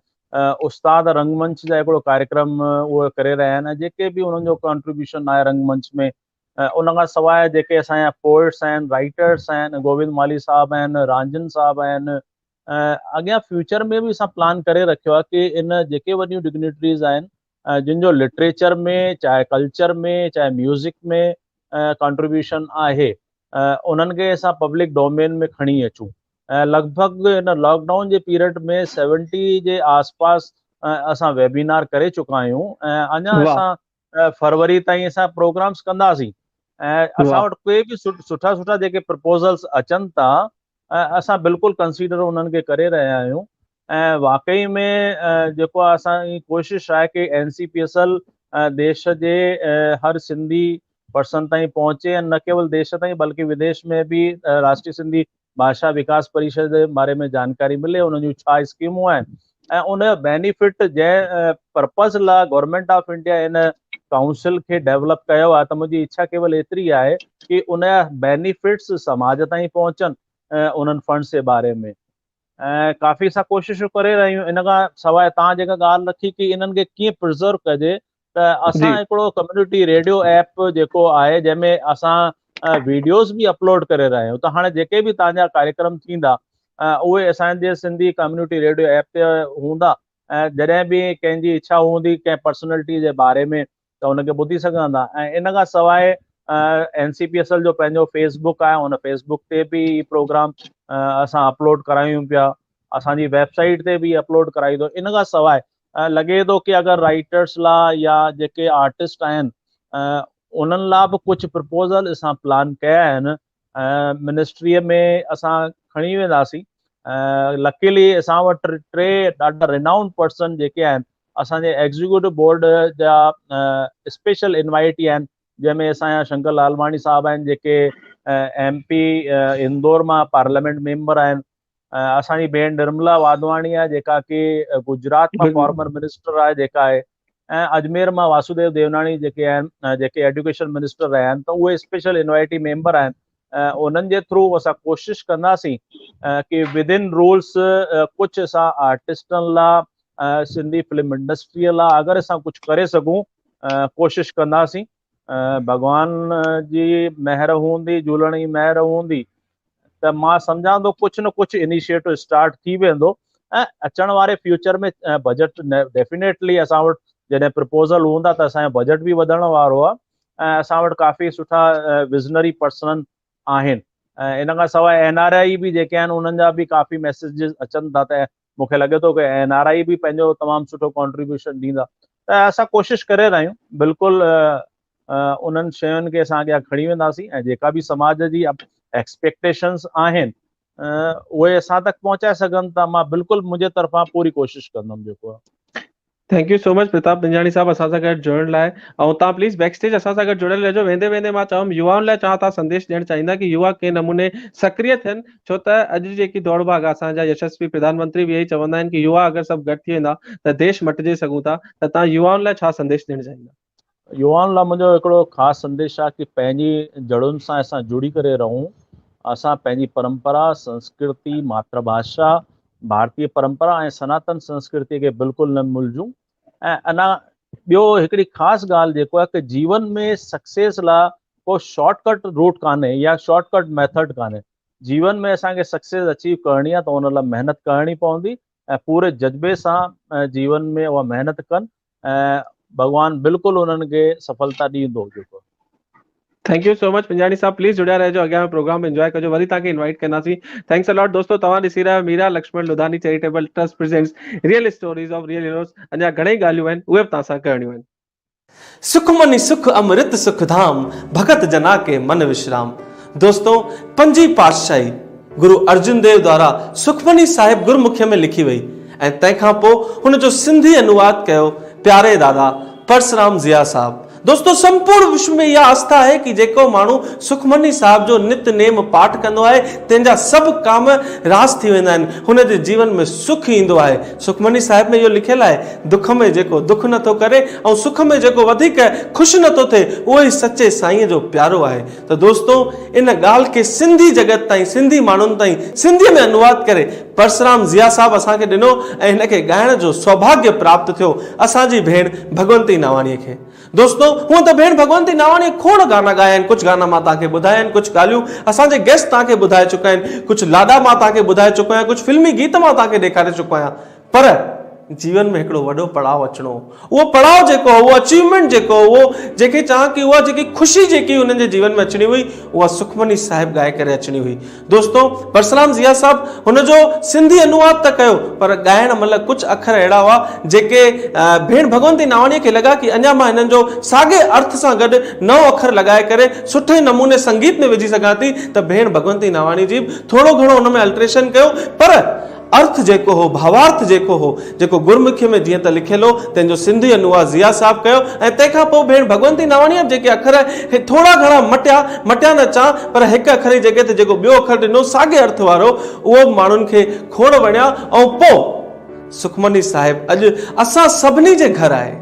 उस्ताद रंगमंच जा हिकिड़ो कार्यक्रम उहे करे रहिया आहिनि, जेके बि उन्हनि जो कॉन्ट्रीब्यूशन आहे रंगमंच में। उन खां सवाइ जेके असांजा पोइट्स आहिनि, राइटर्स आहिनि, गोविंद माली साहब आहिनि, रांजन साहब आहिनि, अॻियां फ्यूचर में बि असां प्लान करे रखियो आहे कि इन जेके वॾियूं डिग्निटरीज़ आहिनि जिन जो लिटरेचर में, चाहे कल्चर में, चाहे म्यूज़िक में कॉन्ट्रीब्यूशन आहे, उन्हनि खे असां पब्लिक डोमेन में खणी अचूं। लॻभॻि इन लॉकडाउन जे पीरियड में 70 जे आसपास असां वेबिनार करे चुका आहियूं ऐं अञा असां फरवरी ताईं असां प्रोग्राम्स कंदासीं। ऐं असां वटि कोई बि सुठा सुठा जेके प्रपोज़ल्स अचनि था, असां बिल्कुलु कंसीडर उन्हनि खे करे रहिया आहियूं। ऐं वाकई में जेको आहे असांजी कोशिशि आहे कि NCPSL देश जे हर सिंधी पर्सन ताईं पहुचे, ऐं न केवल देश ताईं बल्कि विदेश में बि राष्ट्रीय सिंधी भाषा विकास परिषद जे बारे में जानकारी मिले, उन जूं छा स्कीमूं आहिनि ऐं उन जो बेनिफिट जंहिं पर्पज़ लाइ government of India in council खे डेवलप कयो आहे, त मुंहिंजी इच्छा केवल एतिरी आहे कि उन जा बेनिफिट्स समाज ताईं पहुचनि उन्हनि फंड्स जे बारे में। ऐं काफ़ी असां कोशिशूं करे रहियूं। इन खां सवाइ तव्हां जेका ॻाल्हि रखी कि इन्हनि खे कीअं प्रिज़र्व कजे, त असां हिकिड़ो कम्युनिटी रेडियो ऐप जेको आहे जंहिंमें असां वीडियोज़ बि अपलोड करे रहिया आहियूं। त हाणे जेके बि तव्हांजा कार्यक्रम थींदा उहे असांजे सिंधी कम्युनिटी रेडियो ऐप ते हूंदा, ऐं जॾहिं बि कंहिंजी इच्छा हूंदी कंहिं पर्सनैलिटी जे बारे में त उनखे ॿुधी सघंदा। ऐं इन खां सवाइ NCPSL जो पंहिंजो फेसबुक आहे, उन फेसबुक ते बि प्रोग्राम असां अपलोड करायूं पिया, असांजी वेबसाइट ते बि अपलोड कराई थो। इन खां सवाइ लॻे थो कि अगरि राइटर्स लाइ या जेके आर्टिस्ट आहिनि उन्हनि लाइ बि कुझु प्रपोज़ल असां प्लान कया आहिनि, मिनिस्ट्रीअ में असां खणी वेंदासीं। लकीली असां वटि 3 ॾाढा रिनाउंड पर्सन जेके आहिनि असांजे एग्जीक्यूटिव बोर्ड जा स्पेशल इनवाइटी आहिनि, जंहिंमें असांजा शंकर लालवाणी साहब आहिनि जेके MP इंदौर मां पार्लियामेंट मेंबर आहिनि। असांजी भेण निर्मला वाधवाणी आहे जेका कि गुजरात मां फॉर्मर मिनिस्टर आहे जेका आहे, ऐं अजमेर मां वासुदेव देवनाणी जेके आहिनि जेके एजुकेशन मिनिस्टर रहिया आहिनि, त उहे स्पेशल इनवाइटी मेंबर आहिनि। उन्हनि जे थ्रू असां कोशिशि कंदासीं कि विदिन रूल्स कुझु असां आर्टिस्टनि लाइ, सिंधी फिल्म इंडस्ट्रीअ लाइ अगरि असां कुझु करे सघूं, कोशिशि कंदासीं। भॻवान जी महिर हूंदी, झूलण जी महिर हूंदी त मां सम्झां थो कुझु न कुझु इनिशिएटिव स्टार्ट थी वेंदो। ऐं अचण वारे फ्यूचर में बजट डेफिनेटली असां वटि जॾहिं प्रपोज़ल हूंदा त असांजो बजट बि वधण वारो आहे, ऐं असां वटि काफ़ी सुठा विज़नरी पर्सन आहिनि। इन खां सवाइ NRI बि जेके आहिनि उन्हनि जा बि काफ़ी मैसेजिस अचनि था, त मूंखे लॻे थो कि NRI बि पंहिंजो तमामु सुठो कॉन्ट्रीब्यूशन ॾींदा। त असां कोशिशि करे रहिया आहियूं, बिल्कुलु उन्हनि शयुनि खे असां अॻियां खणी वेंदासीं, ऐं जेका बि समाज जी एक्सपेक्टेशंस आहिनि उहे असां तक पहुचाए सघनि था। मां बिल्कुलु मुंहिंजे तरफ़ां पूरी कोशिशि कंदुमि जेको आहे। Thank you so much Pratap Pinjani साहब असां सां गॾु जुड़ण लाइ। ऐं तव्हां प्लीज़ बैक स्टेज असां सां गॾु जुड़ियल रहिजो। वेंदे वेंदे मां चवंदुमि युवाउनि लाइ तव्हां संदेश ॾियणु चाहींदा कि युवा कंहिं नमूने सक्रिय थियनि, छो त अॼु जेकी दौड़ भाग आहे, असांजा यशस्वी प्रधानमंत्री बि इहे ई चवंदा आहिनि कि युवा अगरि सभु गॾु थी वेंदा त देश मटिजे सघूं था। त तव्हां युवाउनि लाइ छा संदेश ॾियणु चाहींदा? युवाउनि लाइ मुंहिंजो हिकिड़ो ख़ासि संदेश आहे कि पंहिंजी जड़ुनि सां असां जुड़ी करे रहूं असां पंहिंजी परंपरा, संस्कृति, मातृभाषा, भारतीय परंपरा ऐं सनातन संस्कृति खे बिल्कुलु न भुलिजूं। ऐं अञा ॿियो हिकिड़ी ख़ासि ॻाल्हि जेको आहे कि जीवन में सक्सेस लाइ को शॉर्टकट रूट कान्हे या शॉर्टकट मेथड कान्हे। जीवन में असांखे सक्सेस अचीव करणी आहे त उन लाइ महिनत करणी पवंदी ऐं पूरे जज्बे सां जीवन में उहा महिनत कनि ऐं भॻवानु बिल्कुलु उन्हनि खे सफलता ॾींदो। जेको thank you so much Pinjani साहब, प्लीज जुड़िया रहिजो, अॻियां में प्रोग्राम एंजॉय कजो, वरी तव्हांखे इनवाइट कंदासीं। थैंक्स अ लॉट दोस्तों, तव्हां ॾिसी रहिया Meera Laxman Ludhani charitable trust presents real stories of real heroes. अञा घणेई ॻाल्हियूं आहिनि, उहे बि तव्हां सां करणियूं आहिनि। सुखमनी सुख अमृत सुख धाम, भगत जना के मन विश्राम। दोस्तों, पंजी पातशाही गुरु अर्जुन देव द्वारा सुखमनी साहिब गुरुमुखीअ में लिखी वई ऐं तंहिंखां पोइ हुन जो सिंधी अनुवाद कयो प्यारे दादा परसराम ज़िया साहब। दोस्तों, संपूर्ण विश्व में यह आस्था है कि जेको माण्हू सुखमनी साहब जो नित्य नेम पाठ कंदो आहे तंहिंजा सभु काम रास थी वेंदा आहिनि, हुन जे जीवन में सुख ईंदो आहे। सुखमनी साहिब में इहो लिखियलु आहे, दुख में जेको दुख नथो करे ऐं सुख में जेको वधीक ख़ुशि नथो थिए उहो ई सचे साईं जो प्यारो आहे। त दोस्तों, इन ॻाल्हि खे सिंधी जगत ताईं, सिंधी माण्हुनि ताईं सिंधीअ में अनुवाद करे परसराम ज़िया साहब असांखे ॾिनो ऐं हिनखे ॻाइण जो सौभाग्य प्राप्त थियो असांजी भेण भगवंती नावाणीअ खे। दोस्तों, हूअं त भेण भगवंती नावाणी खोड़ गाना गाया आहिनि, कुझु गाना मां तव्हांखे ॿुधाया आहिनि, कुझु ॻाल्हियूं असांजे गेस्ट तव्हांखे ॿुधाए चुका आहिनि, कुझु लाॾा मां तव्हांखे ॿुधाए चुको आहियां, कुझु फिल्मी गीत मां तव्हांखे ॾेखारे चुको आहियां। पर जीवन में हिकिड़ो वॾो पड़ाव अचणो, उहो पड़ाव जेको उहो अचीवमेंट जेको उहो जेके चाहां कि उहा जेकी ख़ुशी जेकी हुननि जे जीवन में अचणी हुई उहा सुखमनी साहिब ॻाए करे अचणी हुई। दोस्तों, परसराम ज़िया साहब हुनजो सिंधी अनुवाद त कयो, पर ॻाइण महिल कुझु अखर अहिड़ा हुआ जेके भेण भगवंती नावाणीअ खे लॻा कि अञा मां हिननि जो साॻे अर्थ सां गॾु नओं अखर लॻाए करे सुठे नमूने संगीत में विझी सघां थी। त भेण भगवंती नावाणी जी थोरो घणो हुन में अल्ट्रेशन कयो, पर अर्थ जेको हो, भावार्थ जेको हो, जेको गुरमुखीअ में जीअं त लिखियल हो, तंहिंजो सिंधी अनुवाद ज़िया साहब कयो ऐं तंहिंखां पोइ भेण भगवंती नावाणीअ जेके अखर थोरा घणा मटिया न चा, पर हिकु अखर जी जॻह ते जेको ॿियो अखर ॾिनो साॻे अर्थ वारो, उहो माण्हुनि खे खोड़ वणिया। ऐं पोइ सुखमनी साहिब अॼु असां सभिनी जे घर आहे।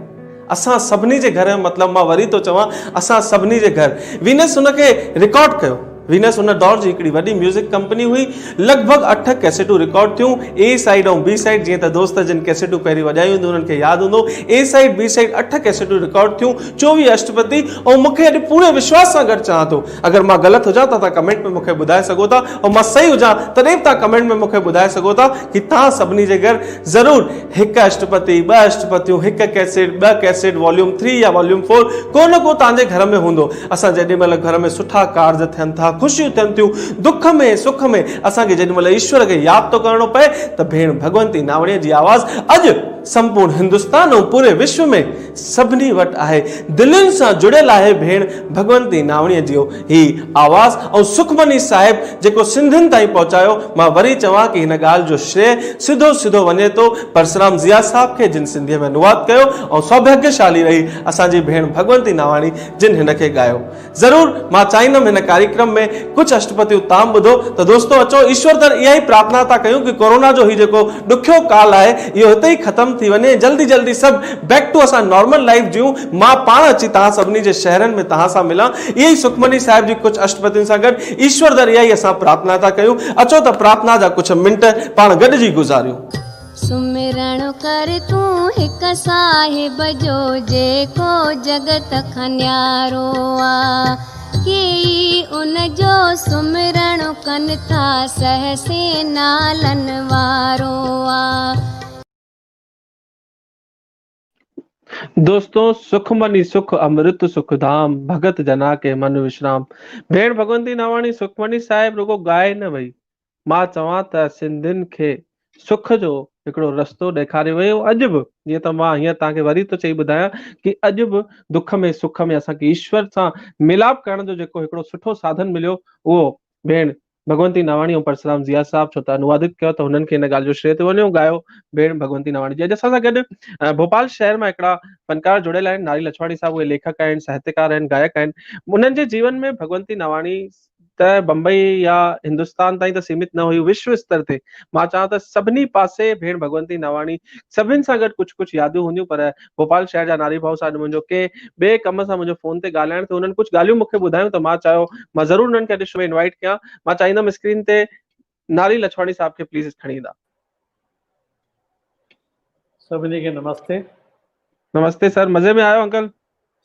असां सभिनी जे घर जो मतिलबु मां वरी थो चवां, असां सभिनी जे घर। वीनस हुनखे रिकॉर्ड कयो। वीनस उन दौर जी हिकिड़ी वॾी म्यूज़िक कंपनी हुई, लॻभॻि 8 कैसेटूं रिकॉर्ड थियूं, ए साइड ऐं बी साइड। जीअं त दोस्त जिन कैसेटूं पहिरीं वॼायूं हूंदियूं उन्हनि खे यादि हूंदो, ए साइड बी साइड 8 कैसेटूं रिकॉर्ड थियूं, 24 अष्टपदी। ऐं मूंखे अॼु पूरे विश्वास सां गॾु चवां थो, अगरि मां ग़लति हुजां त तव्हां कमेंट में मूंखे ॿुधाए सघो था, ऐं मां सही हुजां तॾहिं बि तव्हां कमेंट में मूंखे ॿुधाए सघो था कि तव्हां सभिनी जे घर ज़रूरु 1 अष्टपदी, 2 अष्टपतियूं, 1 कैसेट, 2 कैसेट, वॉल्यूम 3 या वॉल्यूम 4 को न को तव्हांजे घर में हूंदो। असां जेॾी महिल घर में सुठा कारज थियनि था, ख़ुशियूं थियनि थियूं, दुख में सुख में असांखे जेॾी महिल ईश्वर खे यादि थो करणो पए त भेण भगवंती नावाणीअ जी आवाज़ अॼु संपूर्ण हिंदुस्तान ऐं पूरे विश्व में सभिनी वटि आहे। दिलनि सां जुड़ियल आहे भेण भगवंती नावाणीअ जो ही आवाज़। ऐं सुखमनी साहिब जेको सिंधियुनि ताईं पहुचायो, मां वरी चवां कि हिन ॻाल्हि जो श्रेय सिधो सिधो वञे थो परसराम ज़िया साहब खे, जिन सिंधीअ में अनुवाद कयो, ऐं सौभाग्यशाली रही असांजी भेण भगवंती नावाणी जिन हिन खे ॻायो। ज़रूरु मां चाहींदुमि हिन कार्यक्रम में कुझु अष्टपतियूं तव्हां ॿुधो। त दोस्तों, अचो ईश्वर तर इहा ई प्रार्थना था कयूं कि कोरोना जो ही जेको ॾुखियो काल आहे इहो हिते ई ख़तमु थी वञे, जल्दी जल्दी सभु बैक टू असां नॉर्मल लाइफ जियूं। मां पाण अची तव्हां सभिनी जे शहरनि में तव्हां सां मिलां, इहे ई सुखमनी साहिब जी कुझु अष्टपतियुनि सां गॾु ईश्वर दर इहा ई असां प्रार्थना था कयूं। अचो त प्रार्थना जा कुझु मिंट पाण गॾिजी गुज़ारियूं। सुमिरण कर तूं हिकु साहिब जो जेको जगत खां न्यारो आ, की उन जो सुमिरण कनि था सहसे नालन वारो आ। दोस्तों, सुखमनी सुख अमृत सुख धाम, भगत जना के मन विश्राम। भेण भगवंती नावाणी सुखमनी साहिब रुगो गाए न वई, मां चवां त सिंधियुनि खे सुख जो हिकिड़ो रस्तो ॾेखारियो वियो। अॼु बि जीअं त मां हीअं तव्हांखे वरी थो चई ॿुधायां कि अॼु बि दुख में सुख में असांखे ईश्वर सां मिलाप करण जो जेको हिकिड़ो सुठो साधन मिलियो, उहो भेण भगवंती नावाणी ऐं परसराम ज़िया साहब छो त अनुवादित कयो, त हुननि खे हिन ॻाल्हि जो श्रेय थो वञे। गायो भेण भगवंती नावाणी जी। अॼु असां सां गॾु भोपाल शहर मां हिकिड़ा फनकार जुड़ियल आहिनि, नारी लछवाणी साहब। उहे लेखक आहिनि, साहित्यकार आहिनि, गायक आहिनि। उन्हनि जे जीवन में भगवंती नावाणी त बम्बई या हिंदुस्तान ताईं त सीमित न हुई, विश्व स्तर ते मां चवां त सभिनी पासे भेण भगवंती नावाणी सभिनि सां गॾु कुझु कुझु यादियूं हूंदियूं, पर भोपाल शहर जा नारी भाउ सां अॼु मुंहिंजो के ॿिए कम सां मुंहिंजो फोन ते ॻाल्हाइण थियो, उन्हनि कुझु ॻाल्हियूं मूंखे ॿुधायूं त मां चयो मां ज़रूरु उन्हनि खे अॼु शो में इनवाइट कयां। मां चाहींदुमि स्क्रीन ते नारी लछवाणी साहब खे प्लीज़ खणी ईंदा। सभिनी खे नमस्ते। नमस्ते सर, मज़े में आयो अंकल?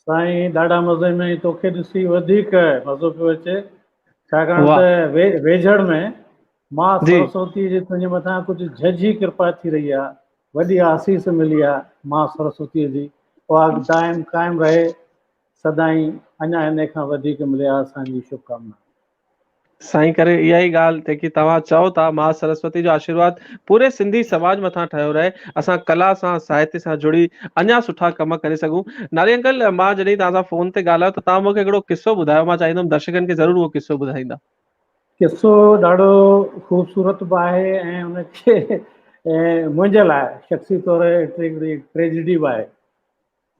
साईं ॾाढा मज़े में, तोखे ॾिसी वधीक मज़ो पियो अचे, छाकाणि वाह त वेझड़ में मां जी सरस्वती जी तुंहिंजे मथां कुझु झझी कृपा थी रही आहे, वॾी आसीस मिली आहे मां सरस्वतीअ जी, उहा दाइम क़ाइमु रहे सदाईं, अञा इन खां वधीक मिले असांजी शुभकामना। साईं करे इहा ई ॻाल्हि जेकी तव्हां चओ था, मां सरस्वती जो आशीर्वाद पूरे सिंधी समाज मथां ठहियो रहे, असां कला सां साहित्य सां जुड़ी अञा सुठा कम करे सघूं। नारी अंकल, मां जॾहिं तव्हां सां फोन ते ॻाल्हायो त तव्हां मूंखे हिकिड़ो किस्सो ॿुधायो, मां चाहींदुमि दर्शकनि खे ज़रूरु उहो किस्सो ॿुधाईंदा। किस्सो ॾाढो ख़ूबसूरत बि आहे ऐं उनखे मुंहिंजे लाइ शख़्सी तौर ते हिकिड़ी ट्रेजिडी बि आहे।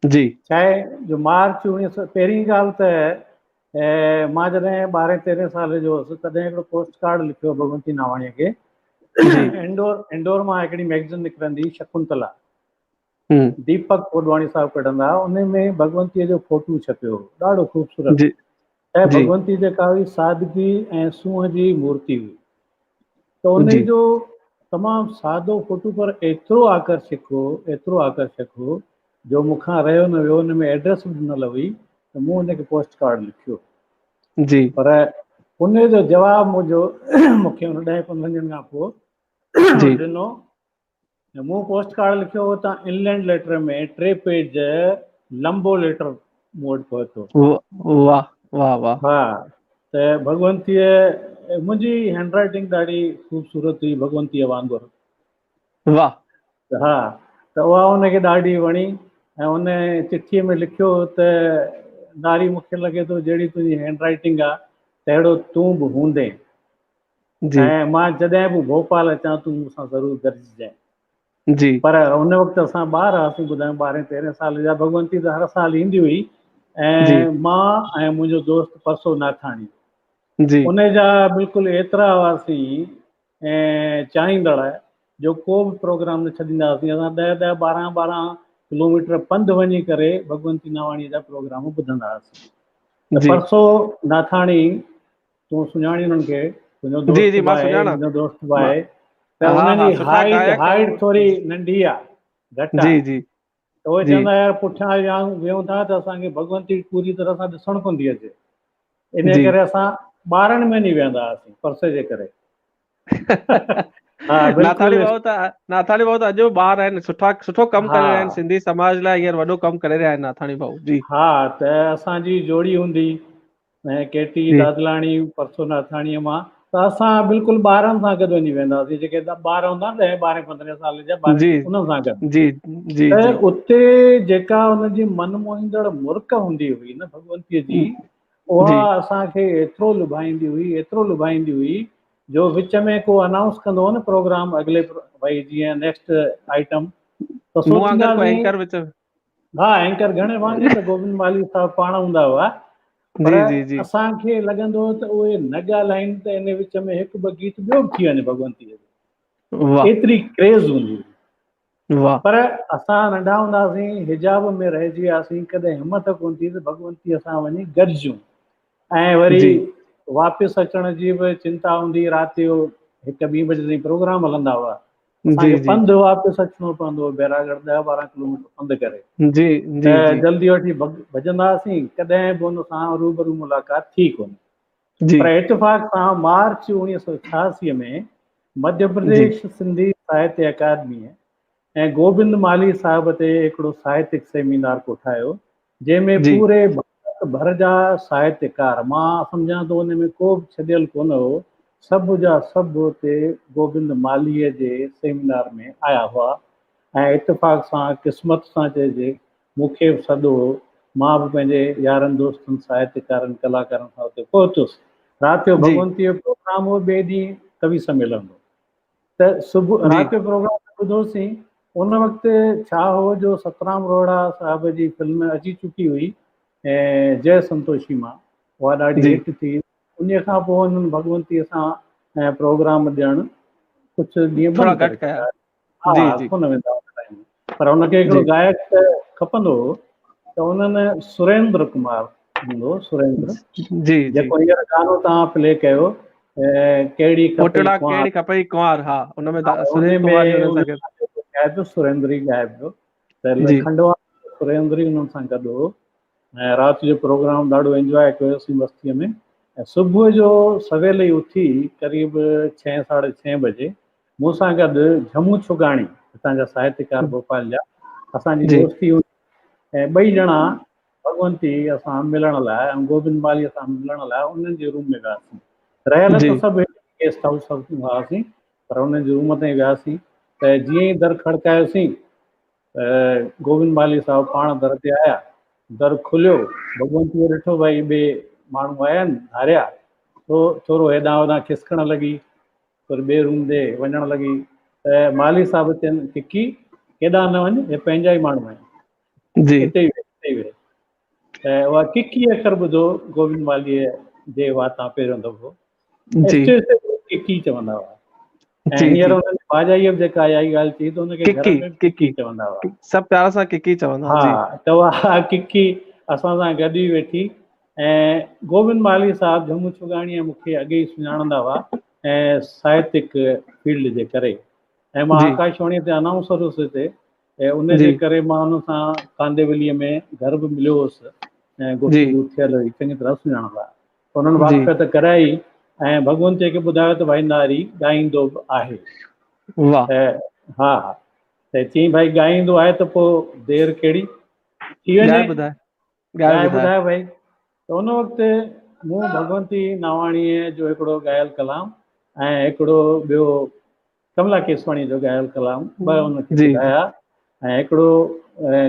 जी छा आहे जो मार्च 1900, पहिरीं ॻाल्हि त मां जॾहिं 12-13 साल जो हुउसि तॾहिं हिकिड़ो पोस्ट कार्ड लिखियो भगवंती नावाणीअ खे। जी इंदौर मां हिकिड़ी मैगज़ीन निकिरंदी शकुंतला, हम्म, दीपक मोडवाणी साहब कढंदा, उन में भगवंतीअ जो फोटू छपियो हो, ॾाढो ख़ूबसूरत जी ऐं जी भगवंती जेका हुई सादगी ऐं सूंहं जी मूर्ति हुई, त उन जी जो तमामु सादो फोटू पर एतिरो आकर्षक हो, एतिरो आकर्षक हो जो मूंखां रहियो न वियो, हुन में एड्रेस बि ॾिनल हुई, त मूं हुनखे पोस्ट कार्ड लिखियो, जी पर उन जो जवाबु मुंहिंजो मूंखे हुन 10-15 ॾींहंनि खां पोइ जी ॾिनो। मूं पोस्ट कार्ड लिखियो हो त इनलैंड लेटर में 3 पेज लंबो लेटर मूं वटि पहुतो। वाह वाह वाह। हा, त भगवंतीअ, मुंहिंजी हैंडराइटिंग ॾाढी ख़ूबसूरत हुई भगवंतीअ वांगुरु। वाह हा, त उहा हुनखे ॾाढी वणी ऐं हुन चिठीअ में लिखियो त नारी मूंखे लॻे थो जहिड़ी तुंहिंजी हैंडराइटिंग आहे तहिड़ो तूं बि हूंदे, जी ऐं मां जॾहिं बि भोपाल अचां तूं मूंसां ज़रूरु गॾिजांइ। जी पर उन वक़्तु असां ॿार हुआसीं, ॿुधायूं 12-13 साल जा। भगवंती त हर साल ईंदी हुई जी ऐं मां ऐं मुंहिंजो दोस्त परसो नाथाणी, जी उन जा बिल्कुलु एतिरा हुआसीं ऐं चाहींदड़ जो को बि प्रोग्राम न छॾींदा हुआसीं। असां 10-10, 12-12 किलोमीटर पंधु वञी करे भगवंती नावाणीअ जा प्रोग्राम ॿुधंदा हुआसीं। त जी परसो नाथाणी, तूं सुञाणी हुननि खे, तुंहिंजो जी दोस्त जी बि मां आहे, सुञाणा मुंहिंजो दोस्त बि मां आहे, त हा उन्हनि हा जी सुठा गायक ऐं हाइट थोरी नंढी आहे, घटि जी आहे, जी त उहे जी चवंदा यार पुठियां वियूं था त असांखे भगवंती पूरी तरह सां ॾिसणु कोन थी अचे, इन जी करे असां ॿारनि में नहीं वेंदा हुआसीं परसे जे करे। हा नाथाणी बिल्कुलु। भाऊ त अॼु ॿार आहिनि, सुठो कमु करे हा रहिया आहिनि, सिंधी समाज लाइ हींअर वॾो कमु करे रहिया आहिनि नाथाणी भाऊ जी। हा, त असांजी जोड़ी हूंदी ऐं केटी जी दादलाणी परसो नाथाणीअ मां, त असां बिल्कुलु ॿारनि सां गॾु वञी वेंदा हुआसीं, जेके ॿार हूंदा आहिनि 10-12-15 साल जा ॿार, जी उन्हनि सां गॾु। जी जी त जी उते जेका हुनजी मन मोहींदड़ मुर्क हूंदी हुई न भगवंतीअ जी, उहा जी असांखे एतिरो लुभाईंदी हुई, एतिरो लुभाईंदी हुई जो विच में को अनाउंस कंदो हो न प्रोग्राम अॻिले, भई जीअं नेक्स्ट आइटम, त मूं वांगुरु को सोचींदासीं। एंकर विच में हा, एंकर घणे भाङे त गोविंद माली साहब पाण हूंदा हुआ, पर जी जी जी असांखे लॻंदो हो त उहे न ॻाल्हाइनि त इन विच में हिकु ॿ गीत ॿियो बि थी वञे भगवंतीअ जो, वाह एतिरी क्रेज़ हूंदी हुई। वाह पर असां नंढा हूंदा हुआसीं, हिजाब में रहिजी वियासीं, कॾहिं हिमत कोन थी त भगवंतीअ सां वञी गॾिजूं, ऐं वरी जी वापसि अचण जी बि चिंता हूंदी। राति जो 1-2 बजे ताईं प्रोग्राम हलंदा हुआ, जी असांखे जी पंधु वापसि अचिणो पवंदो हो, बैरागढ़ 10-12 किलोमीटर पंधु करे, जी त जी जी जल्दी वठी भॼंदा हुआसीं, कॾहिं बि हुन सां रूबरू मुलाक़ात थी कोन। जी पर इतफ़ाक़ सां मार्च 1986 में मध्य जी प्रदेश सिंधी साहित्य अकादमी ऐं गोविंद माली साहिब ते हिकिड़ो साहित्यिक सेमिनार कोठायो, जंहिंमें जी पूरे भारत भर जा साहित्यकार, मां सम्झां थो उन में को बि छॾियल कोन हो, सभु जा सभु हुते गोविंद मालीअ जे सेमिनार में आया हुआ। ऐं इतफ़ाक़ सां क़िस्मत सां चइजे मूंखे बि सॾु हो, मां बि पंहिंजे यारनि दोस्तनि साहित्यकारनि कलाकारनि सां हुते पहुतुसि। राति जो जी भगवंतीअ जो प्रोग्राम हो, ॿिए ॾींहुं कवि सम्मेलन हो, त सुबुह जी राति जो प्रोग्राम ॿुधोसीं। उन वक़्तु छा हो जो सतराम रोहिड़ा साहिब जी फिल्म अची चुकी हुई ऐं जय संतोषी मां, उहा ॾाढी जी हिट थी, उन खां पोइ हुननि भगवंतीअ सां प्रोग्राम ॾियणु कुझु ॾींहं थोड़ा बंदि घटि करे कया। छॾिया। जी हा, जी कोन वेंदा हुन टाइम पर हुनखे हिकिड़ो जी गायक त खपंदो हो, त उन्हनि सुरेंद्र कुमार हूंदो, सुरेंद्र, जी जी जेको हींअर गानो तव्हां प्ले कयो, कहिड़ी खपई पुटड़ा कुंवार, कहिड़ी खपई कुंवार, हा उनमें हा, उन सुरेंद्र कुमार जी में हुन उन सां गॾु। सां जेको ॻाइबो सुरेंद्र ई ॻाइबो, त जी खंडवा सुरेंद्र ई हुननि सां गॾु हो। ऐं राति जो प्रोग्राम ॾाढो एंजॉय कयोसीं बस्तीअ में। ऐं सुबुह जो सवेल ई उथी क़रीब 6 साढे 6 बजे मूं सां गॾु झमू छुगाणी, हितां जा साहित्यकार भोपाल जा, असांजी जी दोस्ती हुई। ऐं ॿई ॼणा भगवंती असां मिलण लाइ ऐं गोबिंद मालीअ सां मिलण लाइ उन्हनि जे रूम में वियासीं। रहियल जी त सभु गेस्ट हाउस हुआसीं, पर हुननि जे रूम ते वियासीं। त जीअं ई दर खड़कायोसीं, गोविंद माली साहिबु पाण दर ते आया, दर खुलियो, भगवंतीअ ॾिठो भई ॿिए माण्हू आया आहिनि हारिया, थोरो हेॾां होॾां खिसकण लॻी, पर ॿिए रूम ते वञण लॻी। त माली साहिबु चवनि टिकी केॾां न वञ, हे पंहिंजा ई माण्हू आहिनि, जी हिते ई वेह, हिते ई वेह। त उहा किकी अखर ॿुधो गोविंद मालीअ जे वातां पहिरियों दफ़ो, जी स्टेज ते किकी चवंदा हुआ। ऐं जी हींअर जी हुननि भाॼाईअ बि जेका इहा ॻाल्हि चई त हुनखे घर किकी में बि किकी किकी चवंदा हुआ। सभु प्यार सां किकी चवंदा। हा, जी त उहा किकी असां सां गॾु ई वेठी। ऐं गोविंद माली साहिबु झमू छुगाणीअ मूंखे अॻे ई सुञाणंदा हुआ ऐं साहित्यिक फील्ड जे करे। ऐं मां जी आकाशवाणीअ ते अनाउंसर हुउसि हिते, ऐं उन जे जी करे मां हुन सां कांदेवलीअ में घर बि मिलियो हुउसि ऐं जी गुफ़्तगू थियल हुई, चङी तरह सुञाणंदा। उन्हनि जी वाक़फ़ियत कराई ऐं भगवंतीअ खे ॿुधायो त भाई नारी ॻाईंदो बि आहे। वाह त हा, त चई भाई ॻाईंदो आहे त पोइ देरि कहिड़ी, थी वञे, ॻाए ॿुधाए ॻाए ॻाए ॿुधाए। ॿुधाए भाई। त उन वक़्तु मूं भगवंती नावाणीअ जो हिकिड़ो ॻायल कलाम ऐं हिकिड़ो ॿियो कमला केसवाणी जो ॻायल कलाम ॿ हुनखे जी जी ॿुधाया। ऐं हिकिड़ो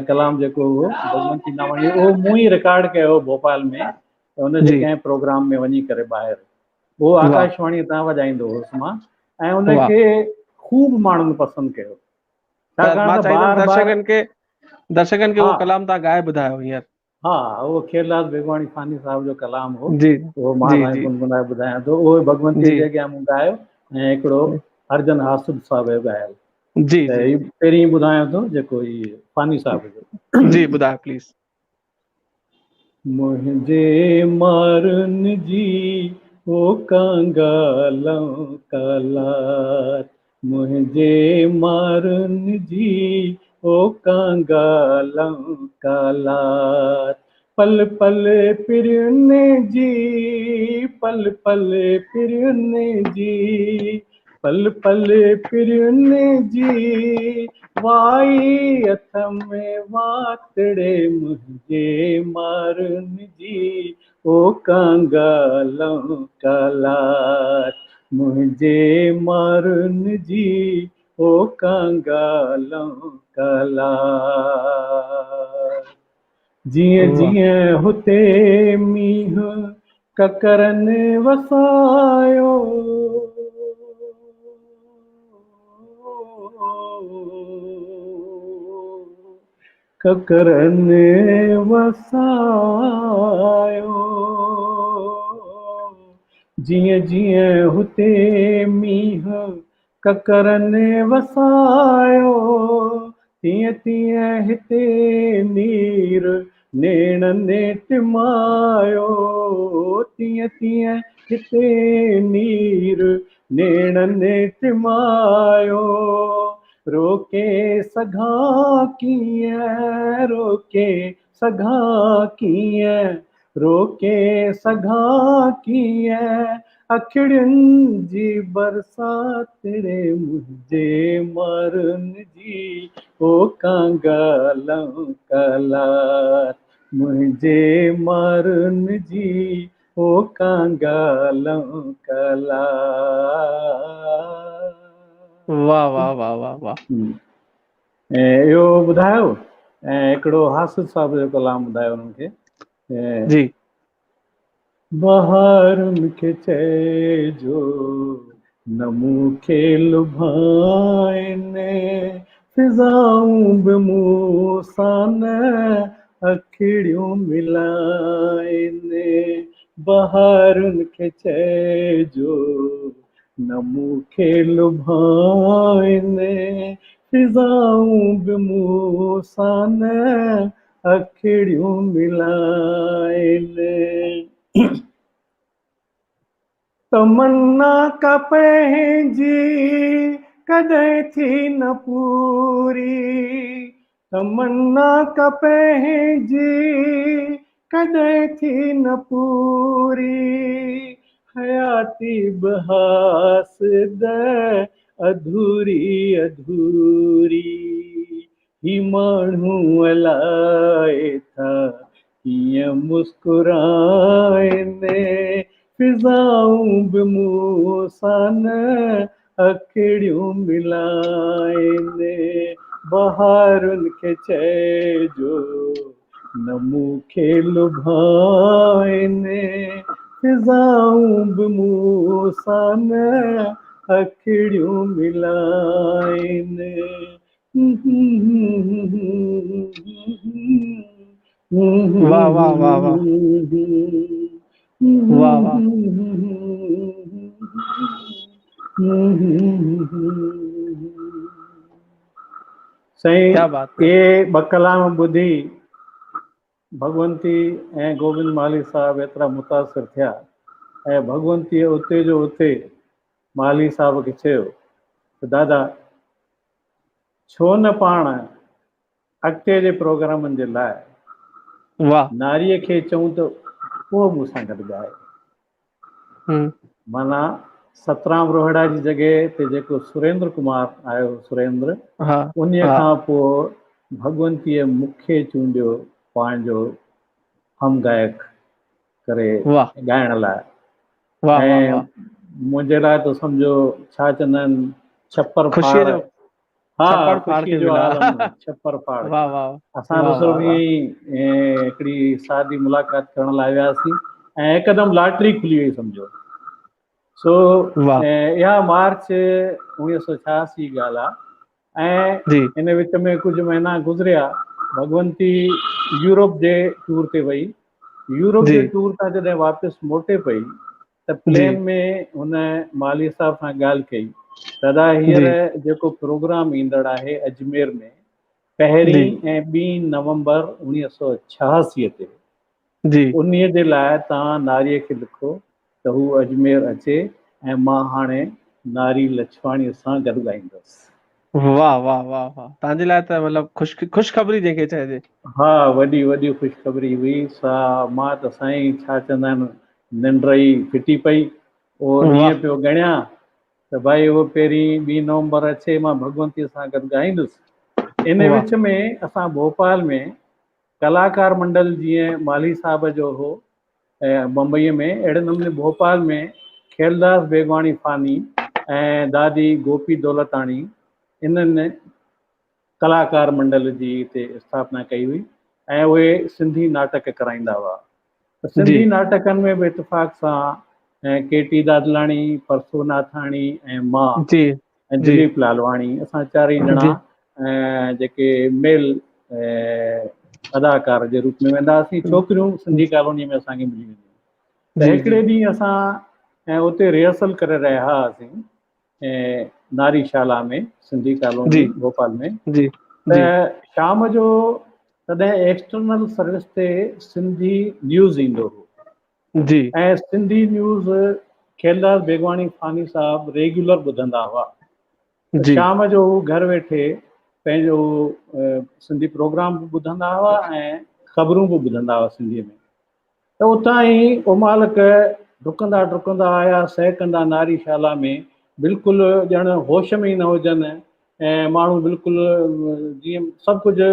कलाम जेको हो भगवंती नावाणी, उहो मूं ई रिकॉर्ड कयो हो भोपाल में, त हुनजे जी कंहिं प्रोग्राम में वञी करे ॿाहिरि, उहो वाह आकाशवाणी तां वॼाईंदो हुउसि मां। ऐं वाह। उनखे ख़ूब माण्हुनि पसंदि कयो, त छाकाणि मां त चाहींदुमि बार बार, दर्शकनि खे हा उहो कलाम तव्हां ॻाए ॿुधायो हींअर। हा, उहो खेरलाल बेगवाणी सानी साहिब जो कलाम हो, जी उहो मां जी तव्हांखे जी गुनगुनाए ॿुधायां थो। उहो भगवंतीअ जी जे अॻियां मूं ॻायो ऐं हिकिड़ो हरजन हासिद साहिब जो ॻायल। जी त जी ही पहिरीं ॿुधायां थो जेको ही फानी साहिब जो। जी ॿुधायो प्लीज़। मुंहिंजे मारुनि जी ओ कंगालऊं कालार, मुंहिंजे मारुनि जी ओ कंगालऊं कालार, पल पल पिरनि जी, पल पल पिरनि जी, पल पल पिरनि जी, वाई हथ में वातड़े मुंहिंजे मारुनि जी ओ कंगालऊं कालार, मुंहिंजे मारुनि जी ओ कंगालऊं कालार। जीअं वाह जीअं हुते मींहुं ककरनि वसायो, ककरनि वसायो, जीअं जीअं हुते मींहुं ककरनि वसायो, तीअं तीअं हिते नीर नेणनि टिमायो, तीअं तीअं हिते नीर नेणनि टिमायो, रोके सघां कीअं, रोके सघां कीअं, रोके सघां कीअं, अखियुनि जी बरसातड़े मुंहिंजे मारुनि जी ओ कंगालऊं कालार, मुंहिंजे मारुनि जी ओ कंगालऊं कालार। वाह वाह वाह वाह वाह। ऐं इहो ॿुधायो ऐं हिकिड़ो हासिद साहिब जो कलाम ॿुधायो हुननि खे। जी बहारुनि खे चइजो न मूंखे लुभाइनि, फिज़ाऊं बि मूं सां न अखिड़ियूं मिलाइनि, बहारुनि खे चइजो न मूंखे लुभाइनि फिज़ाऊं बि मूं सां न अखिड़ियूं मिलाइनि तमन्ना का पंहिंजी कॾहिं थी न पूरी तमन्ना का पंहिंजी कॾहिं थी न पूरी हयाती बहासद अधूरी अधूरी ही माण्हू अलाए था कीअं मुस्कुराइनि फिज़ाऊं बि मूं सां न अखिड़ियूं मिलाइनि बहारुनि खे चइजो न मूंखे लुभाइनि फिज़ाऊं बि मूं सां न अखिड़ियूं मिलाइनि वाह वाह वाह वाह वाह वाह साईं क्या बात है। ये ॿ कलाम ॿुधी भगवंती ऐं गोविंद माली साहब एतिरा मुतासिर थिया ऐं भगवंतीअ उते जो उते माली साहब खे चयो त दादा छो न पाण अॻिते जे प्रोग्रामनि जे लाइ वाह नारीअ खे चऊं त उहो मूंसां गॾु ॻाए माना सतराम रोहिड़ा जी जॻह ते जेको सुरेंद्र कुमार आयो सुरेंद्र हाँ उन हाँ खां पोइ भगवंतीअ मूंखे चूंडियो पंहिंजो हम गायक करे वाह ॻाइण लाइ वाह वाह ऐं वाह मुंहिंजे लाइ त सम्झो छा चवंदा आहिनि छप्पर ख़ुशीअ फाड़ जो हा छप्पड़ फाड़ ख़ुशी के जो मिला आलम छप्पर फाड़ वाह वाह असां वाह ॾिसो वाह बि वाह हिकिड़ी सादी मुलाक़ात करण लाइ वियासीं ऐं हिकदमि लॉटरी खुली वई सम्झो सो वाह इहा मार्च 1986 जी ॻाल्हि आहे ऐं जी हिन विच में कुझु महीना गुज़रिया भगवंती यूरोप जे टूर ते वई यूरोप जी जे टूर तां जॾहिं वापसि मोटे पई त जी प्लेन में हुन माली साहब सां ॻाल्हि कई दादा हींअर जी जेको प्रोग्राम ईंदड़ आहे अजमेर में जी पहिरीं ऐं 2 नवंबर 1986 ते जी उन्हीअ जे लाइ तव्हां नारीअ खे लिखो त हू अजमेर अचे ऐं मां हाणे नारी लछवाणीअ सां गॾु ॻाईंदुसि वाह वाह वाह वाह तव्हांजे लाइ त मतिलबु ख़ुशख़बरी जंहिंखे चइजे हा वॾी वॾी ख़ुशख़बरी हुई सा मां त साईं छा चवंदा आहिनि निंड ई फिटी पई उहो वाह ॾींहं पियो ॻणियां त भाई उहो पहिरीं 2 नवंबर अचे मां भगवंतीअ सां गॾु ॻाईंदुसि इन वाह विच में असां भोपाल में कलाकार मंडल जीअं माली साहब जो हो ऐं बम्बईअ में अहिड़े नमूने भोपाल में खेलदास बेगवाणी फानी ऐं दादी गोपी दौलताणी इन्हनि कलाकार मंडल जी हिते स्थापना कई हुई ऐं उहे सिंधी नाटक कराईंदा हुआ त जी सिंधी नाटकनि में बि इतफ़ाक़ सां ऐं केटी दादलाणी परसो नाथाणी ऐं मां जी ऐं जी दिलीप लालवाणी असां चारई ॼणा जी जेके मेल अदाकार जे रूप में वेंदा हुआसीं छोकिरियूं सिंधी कॉलोनीअ में असांखे मिली वेंदियूं त जी हिकिड़े ॾींहुं असां ऐं उते रिहर्सल करे रहिया हुआसीं ऐं नारीशाला में सिंधी कॉलोनी जी भोपाल में जी त जी शाम जो तॾहिं एक्सटर्नल सर्विस ते सिंधी न्यूज़ ईंदो हो जी ऐं सिंधी न्यूज़ खेलदास बेगवाणी फानी साहब रेगुलर ॿुधंदा हुआ त जी शाम जो हू घर वेठे पंहिंजो सिंधी प्रोग्राम बि ॿुधंदा हुआ ऐं ख़बरूं बि ॿुधंदा हुआ सिंधीअ में त उतां ई उमालक डुकंदा डुकंदा आया सहकंदा नारीशाला में बिल्कुलु ॼण होश में ई न हुजनि ऐं माण्हू बिल्कुलु जीअं सभु कुझु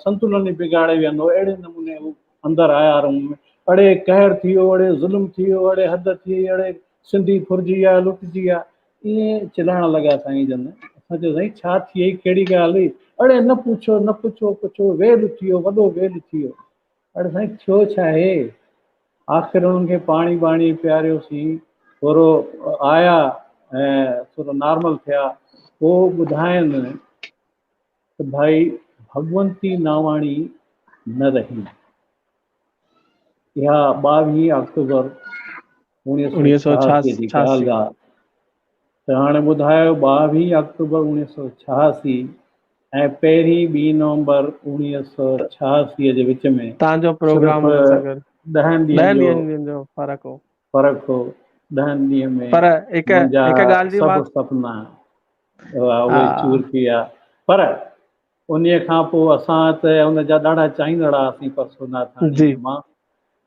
संतुलन ई बिगाड़े वियंदो अहिड़े नमूने हू अंदरि आया रूम में अड़े कहर थी वियो अड़े ज़ुल्म थी वियो अड़े हद थी वई अड़े सिंधी फुरिजी विया लुटिजी विया ईअं चिलाइण लॻा साईं जन असां चयो साईं छा थी वई कहिड़ी ॻाल्हि हुई अड़े न पुछो न पुछो पुछो वेल थी वियो वॾो वेल थी वियो अड़े साईं थियो छा आहे आख़िर उन्हनि खे पाणी वाणी पियारियोसीं थोरो आया ऐं थोरो नॉर्मल थिया पोइ ॿुधाइनि त भाई भगवंती नावाणी न रही इहा 22 अक्टूबर 1986 जी ॻाल्हि आहे। त हाणे ॿुधायो 22 अक्टूबर 1986 ऐं पहिरीं 2 नवंबर 1986 जे विच में तव्हांजो प्रोग्राम हुन सां गॾु 10 10 ॾींहंनि ॾींहनि जो फ़र्क़ु हो। फ़र्क़ु हो। 10 ॾींहं में पर हिकु ॻाल्हि जी सभु बात सपना उहे चूर थी विया। पर उन खां पोइ असां त उनजा ॾाढा चाहींदड़ हुआसीं परसोनाथाणी जी मां।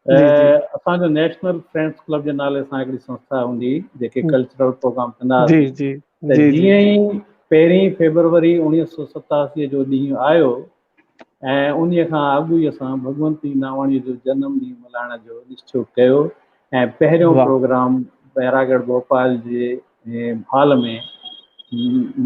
जी जी असांजो नेशनल फ्रेंड्स क्लब जे नाले सां हिकिड़ी संस्था हूंदी हुई जेके कल्चरल प्रोग्राम कंदा जी हुआसीं। जी त जी जी जीअं ई पहिरीं फेब्रुवरी 1987 जो ॾींहुं आयो ऐं उन खां अॻु ई असां भगवंती नावाणी जो जनम ॾींहुं मल्हाइण जो निश्चो कयो ऐं पहिरियों वाह प्रोग्राम बैरागढ़ भोपाल जे हॉल में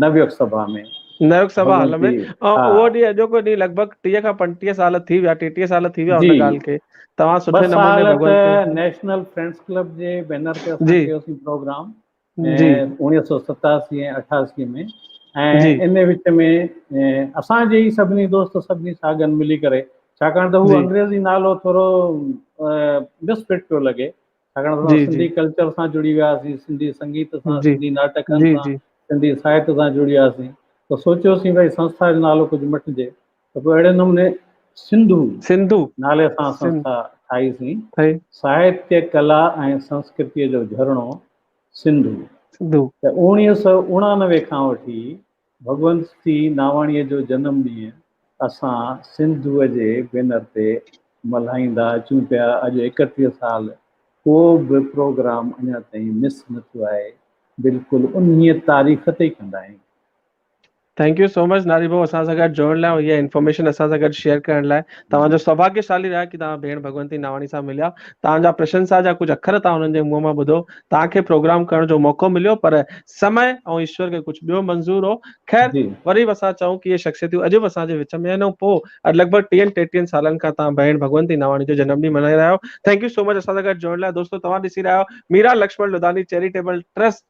नवयुग सभा में नवयुग सभा हॉल में, भगवंती ऐं हा उहो ॾींहुं अॼोको ॾींहुं लॻभॻि 30 खां 35 साल थी विया, 33 साल थी विया जी हुन ॻाल्हि खे। तव्हां 2 सुठे नमूने साल त भगवंती नेशनल फ्रेंड्स क्लब जे बैनर ते असां जी कयोसीं प्रोग्राम जी 1987 ऐं 88 में। जी ऐं इन विच में असांजे ई सभिनी दोस्त सभिनी सागनि मिली करे, छाकाणि त हू जी अंग्रेज़ी नालो थोरो मिसफिट पियो लॻे, छाकाणि त असां जी जी सिंधी कल्चर सां जुड़ी वियासीं, सिंधी संगीत सां, जी सिंधी नाटकनि जी सां, जी सिंधी साहित्य सां जुड़ी वियासीं। त सोचियोसीं भई संस्था जो नालो कुझु मटिजे, त पोइ अहिड़े नमूने सिंधू सिंधु नाले सां सिंध संस्था ठाहीसीं। ठही साहित्य कला ऐं संस्कृतीअ जो झरणो सिंधू। सिंधु त 1989 खां वठी भगवंती नावाणीअ जो जनम ॾींहुं असां सिंधूअ जे बैनर ते मल्हाईंदा अचूं पिया। अॼु 31 साल को बि प्रोग्राम अञा ताईं मिस न थियो आहे। बिल्कुलु उन्हीअ तारीख़ ते ई कंदा आहियूं। थैंक यू सो मच नारी भाऊ असां सां गॾु जोड़ण लाइ, इहा इन्फॉर्मेशन असां सां गॾु शेयर करण लाइ। तव्हांजो सौभाग्यशाली रहा कि तव्हां भेण भगवंती नावाणी सां मिलिया। तव्हांजा प्रशंसा जा कुझु अखर तव्हां हुननि जे मुंहं मां ॿुधो, तव्हांखे प्रोग्राम करण जो मौक़ो मिलियो, पर समय ऐं ईश्वर खे कुझु ॿियो मंज़ूर हो। ख़ैर जी वरी बि असां चऊं कि इहे शख़्सियतूं अॼु बि असांजे विच में आहिनि, ऐं पोइ लॻभॻि 30-33 सालनि खां तव्हां भेण भगवंती नावाणी जो जनम ॾींहुं मल्हाए रहिया आहियो। थैंक यू सो मच असां सां गॾु जोड़ण लाइ। दोस्तों तव्हां ॾिसी रहिया आहियो Meera Laxman Ludhani charitable trust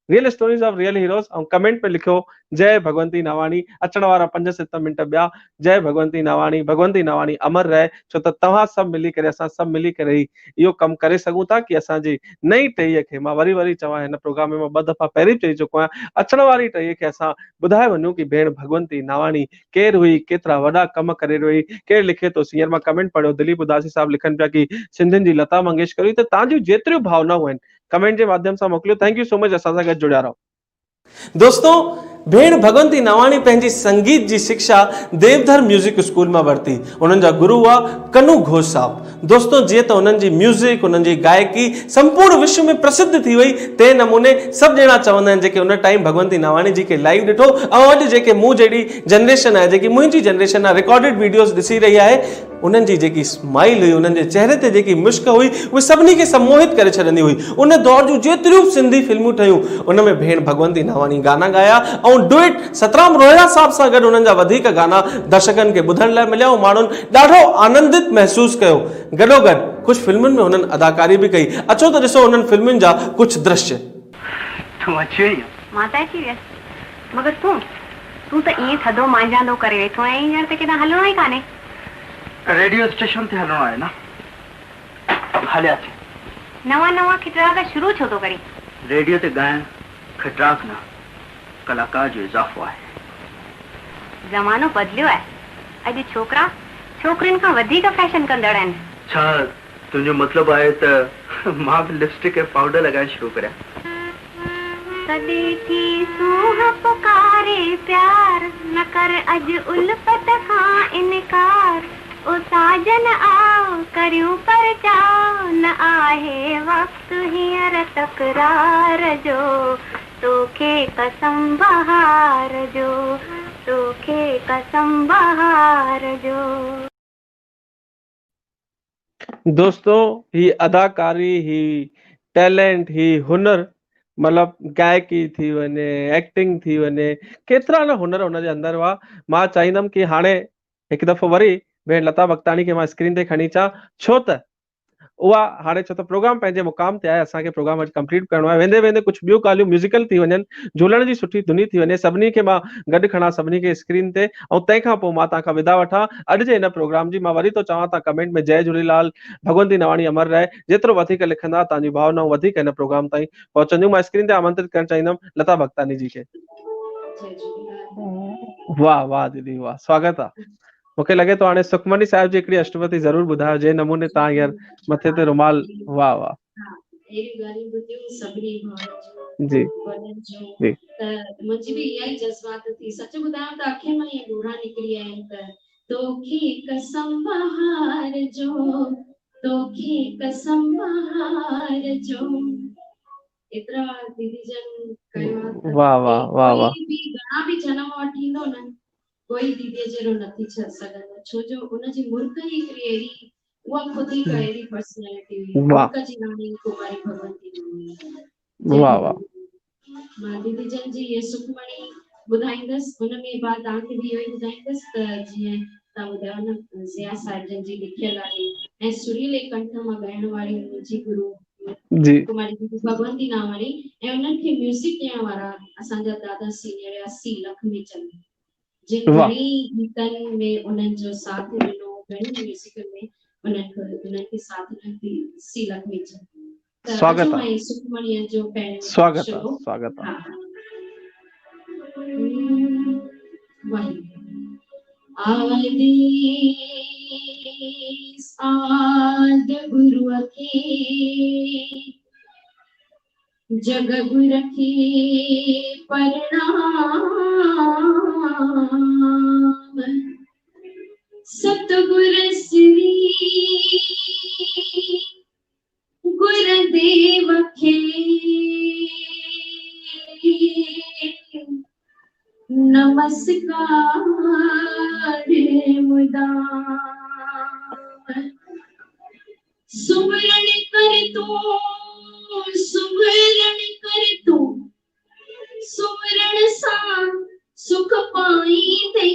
real stories of real heroes, ऐं कमेंट में लिखो जय भगवंती नावाणी। अचण वारा 5-7 मिंट ॿिया जय भगवंती नावाणी अमर रहे, छो त तव्हां सभु मिली करे, असां सभु मिली करे ई इहो कमु करे सघूं था कि असांजी नई टहीअ खे, मां वरी चवां हिन प्रोग्राम में मां 2 दफ़ा पहिरीं चई चुको आहियां, अचण वारी टहीअ खे असां ॿुधाए वञूं कि भेण भगवंती नावाणी केरु हुई, केतिरा वॾा कम करे रही। केरु लिखे थो, हींअर मां कमेंट पढ़ियो, दिलीप उदासी साहब लिखनि पिया कि सिंधियुनि जी लता मंगेशकर हुई। त तव्हांजूं जेतिरियूं भावनाऊं आहिनि कमेंट जे माध्यम सां मोकिलियो। थैंक यू सो मच असां सां गॾु जुड़िया रहो। दोस्तों भेण भगवंती नावाणी पंहिंजी संगीत जी शिक्षा देवधर म्यूजिक स्कूल में वरती। उन्हनि जा गुरु हुआ कनू घोष साहब। दोस्तों जीअं त उन्हनि जी म्यूजिक, उन्हनि जी गायकी संपूर्ण विश्व में प्रसिद्ध थी वई, ते नमूने सभु ॼणा चवंदा आहिनि जेके उन टाइम भगवंती नावाणी जी के लाइव ॾिठो, ऐं अॼु जेके मूं जहिड़ी जनरेशन आहे, जेकी मुंहिंजी जनरेशन आहे, रिकॉर्डेड वीडियोस ॾिसी रही आहे, उन्हनि जी जेकी स्माइल हुई, उन्हनि जे चेहरे ते जेकी मुश्क हुई, उहे सभिनी खे सम्मोहित करे छॾंदी हुई। उन दौर जूं जेतिरियूं सिंधी फिल्मूं ठहियूं उन में भेण भगवंती नावाणी गाना गाया, ऐं डुएट सतराम रोहिड़ा साहब सां गॾु उन्हनि जा वधीक गाना दर्शकनि खे ॿुधण लाइ मिलिया, ऐं माण्हुनि ॾाढो आनंदित महसूसु कयो। गॾोगॾु कुझु फिल्मुनि में हुननि अदाकारी बि कई। अचो त ॾिसो उन्हनि फिल्मुनि जा कुझु दृश्य। तूं अची वई मां त अची वियसि, मगर तूं त ईअं थधो मांजांदो करे वेठो ऐं हींअर त किथां हलणो ई कान्हे। रेडियो स्टेशन ते हलणो आहे न, हलियासीं। नवां खिटराक शुरू छो थो करी? रेडियो ते ॻाइण खिटराक न, कलाकार जो इज़ाफ़ो आहे। ज़मानो बदिलियो आहे, अॼु छोकिरा छोकिरियुनि खां वधीक फैशन कंदड़ आहिनि। छा तुंहिंजो मतिलबु आहे त मां बि लिपस्टिक ऐं पाउडर लॻाइण शुरू करियां? कॾहिं थी सूह पुकारे प्यार, न कर अॼु उल्फत खां इनकार। ओ साजन आओ करियूं पर जाओ, न आहे वक़्तु हींअर तकरार जो। तोखे कसम बहार जो, तोखे कसम बहार जो। दोस्तों ही अदाकारी, ही टैलेंट, ही हुनर, मतलब गायकी थी वञे, एक्टिंग थी वञे, केतिरा न हुनर हुनजे अंदर हुआ। मां चाहींदुमि कि हाणे हिकु दफ़ो वरी भेण लता भगताणी खे मां स्क्रीन ते खणी अचां, छो त उहा हाणे छो त प्रोग्राम पंहिंजे मुक़ाम ते आहे, असांखे प्रोग्राम अॼु कंप्लीट करणो आहे। वेंदे वेंदे कुझु ॿियूं ॻाल्हियूं म्यूज़िकल थी वञनि, झूलण जी सुठी धुनी थी वञे, सभिनी खे मां गॾु खणा सभिनी खे स्क्रीन ते, ऐं तंहिंखां पोइ मां तव्हांखां विदा वठां अॼु जे हिन प्रोग्राम जी। मां वरी तो चवां, तव्हां कमेंट में जय झूलेलाल, भगवंती नवाणी अमर रहे, जेतिरो वधीक लिखंदा तव्हांजी भावनाऊं वधीक हिन प्रोग्राम ताईं पहुचंदियूं। मां स्क्रीन ते आमंत्रित करणु चाहींदुमि लता भगतानी जी खे। वाह वाह दीदी वाह, स्वागत आहे। मूंखे लॻे थो हाणे सुखमनी साहिब जी हिकिड़ी अष्टपदी ज़रूर ॿुधायो, जे नमूने तव्हां हींअर मथे ते रुमाल, वाह वाह जी जी जी मुंहिंजी बि इहा ई जज़्बात थी। सच ॿुधायां त अखियुनि मां इहे ॻोढ़ा निकिरी आहिनि त तोखे कसम बहार जो, तोखे कसम बहार जो, एतिरा दीदी जन कयो आहे त वाह वाह वाह वाह कोई बि घणा बि जनम वठींदो न, कोई दीदीअ जहिड़ो न थी सघंदो, छो जो उनजी मुर्ख ई हिकिड़ी अहिड़ी, उहा खुदि ई अहिड़ी पर्सनैलिटी हुई, मुर्ख जी राणी कुमारी भगवंती। वाह वाह मां दीदी जन जी ये सुखमणी ॿुधाईंदसि, हुन में बाद तव्हांखे बि इहो ई ॿुधाईंदसि त जीअं तव्हां ॿुधायो न ज़िया साहिब जन जी लिखियल आहे ऐं सुरीले कंठ मां ॻाइण वारी मुंहिंजी गुरु जी कुमारी दीदी भगवंती नावाणी, ऐं उन्हनि खे म्यूज़िक ॾियण वारा असांजा दादा सीनियर 80 लखमीचंद, जिन घणी गीतनि में उन्हनि जो साथ ॾिनो, घणी म्यूज़िक में उन्हनि खे साथ ॾिनो सी लखमीचंद। स्वागत आहे, सुखमणीअ जो पहिरियों स्वागत आहे, स्वागत आहे। आद गुरु के जग गुरु के प्रणाम, सतगुरु श्री गुरुदेव के नमस्कार मुदाम, सुमरण कर तू, सुमरण कर तू, सुमरण सा सुख पाई दे,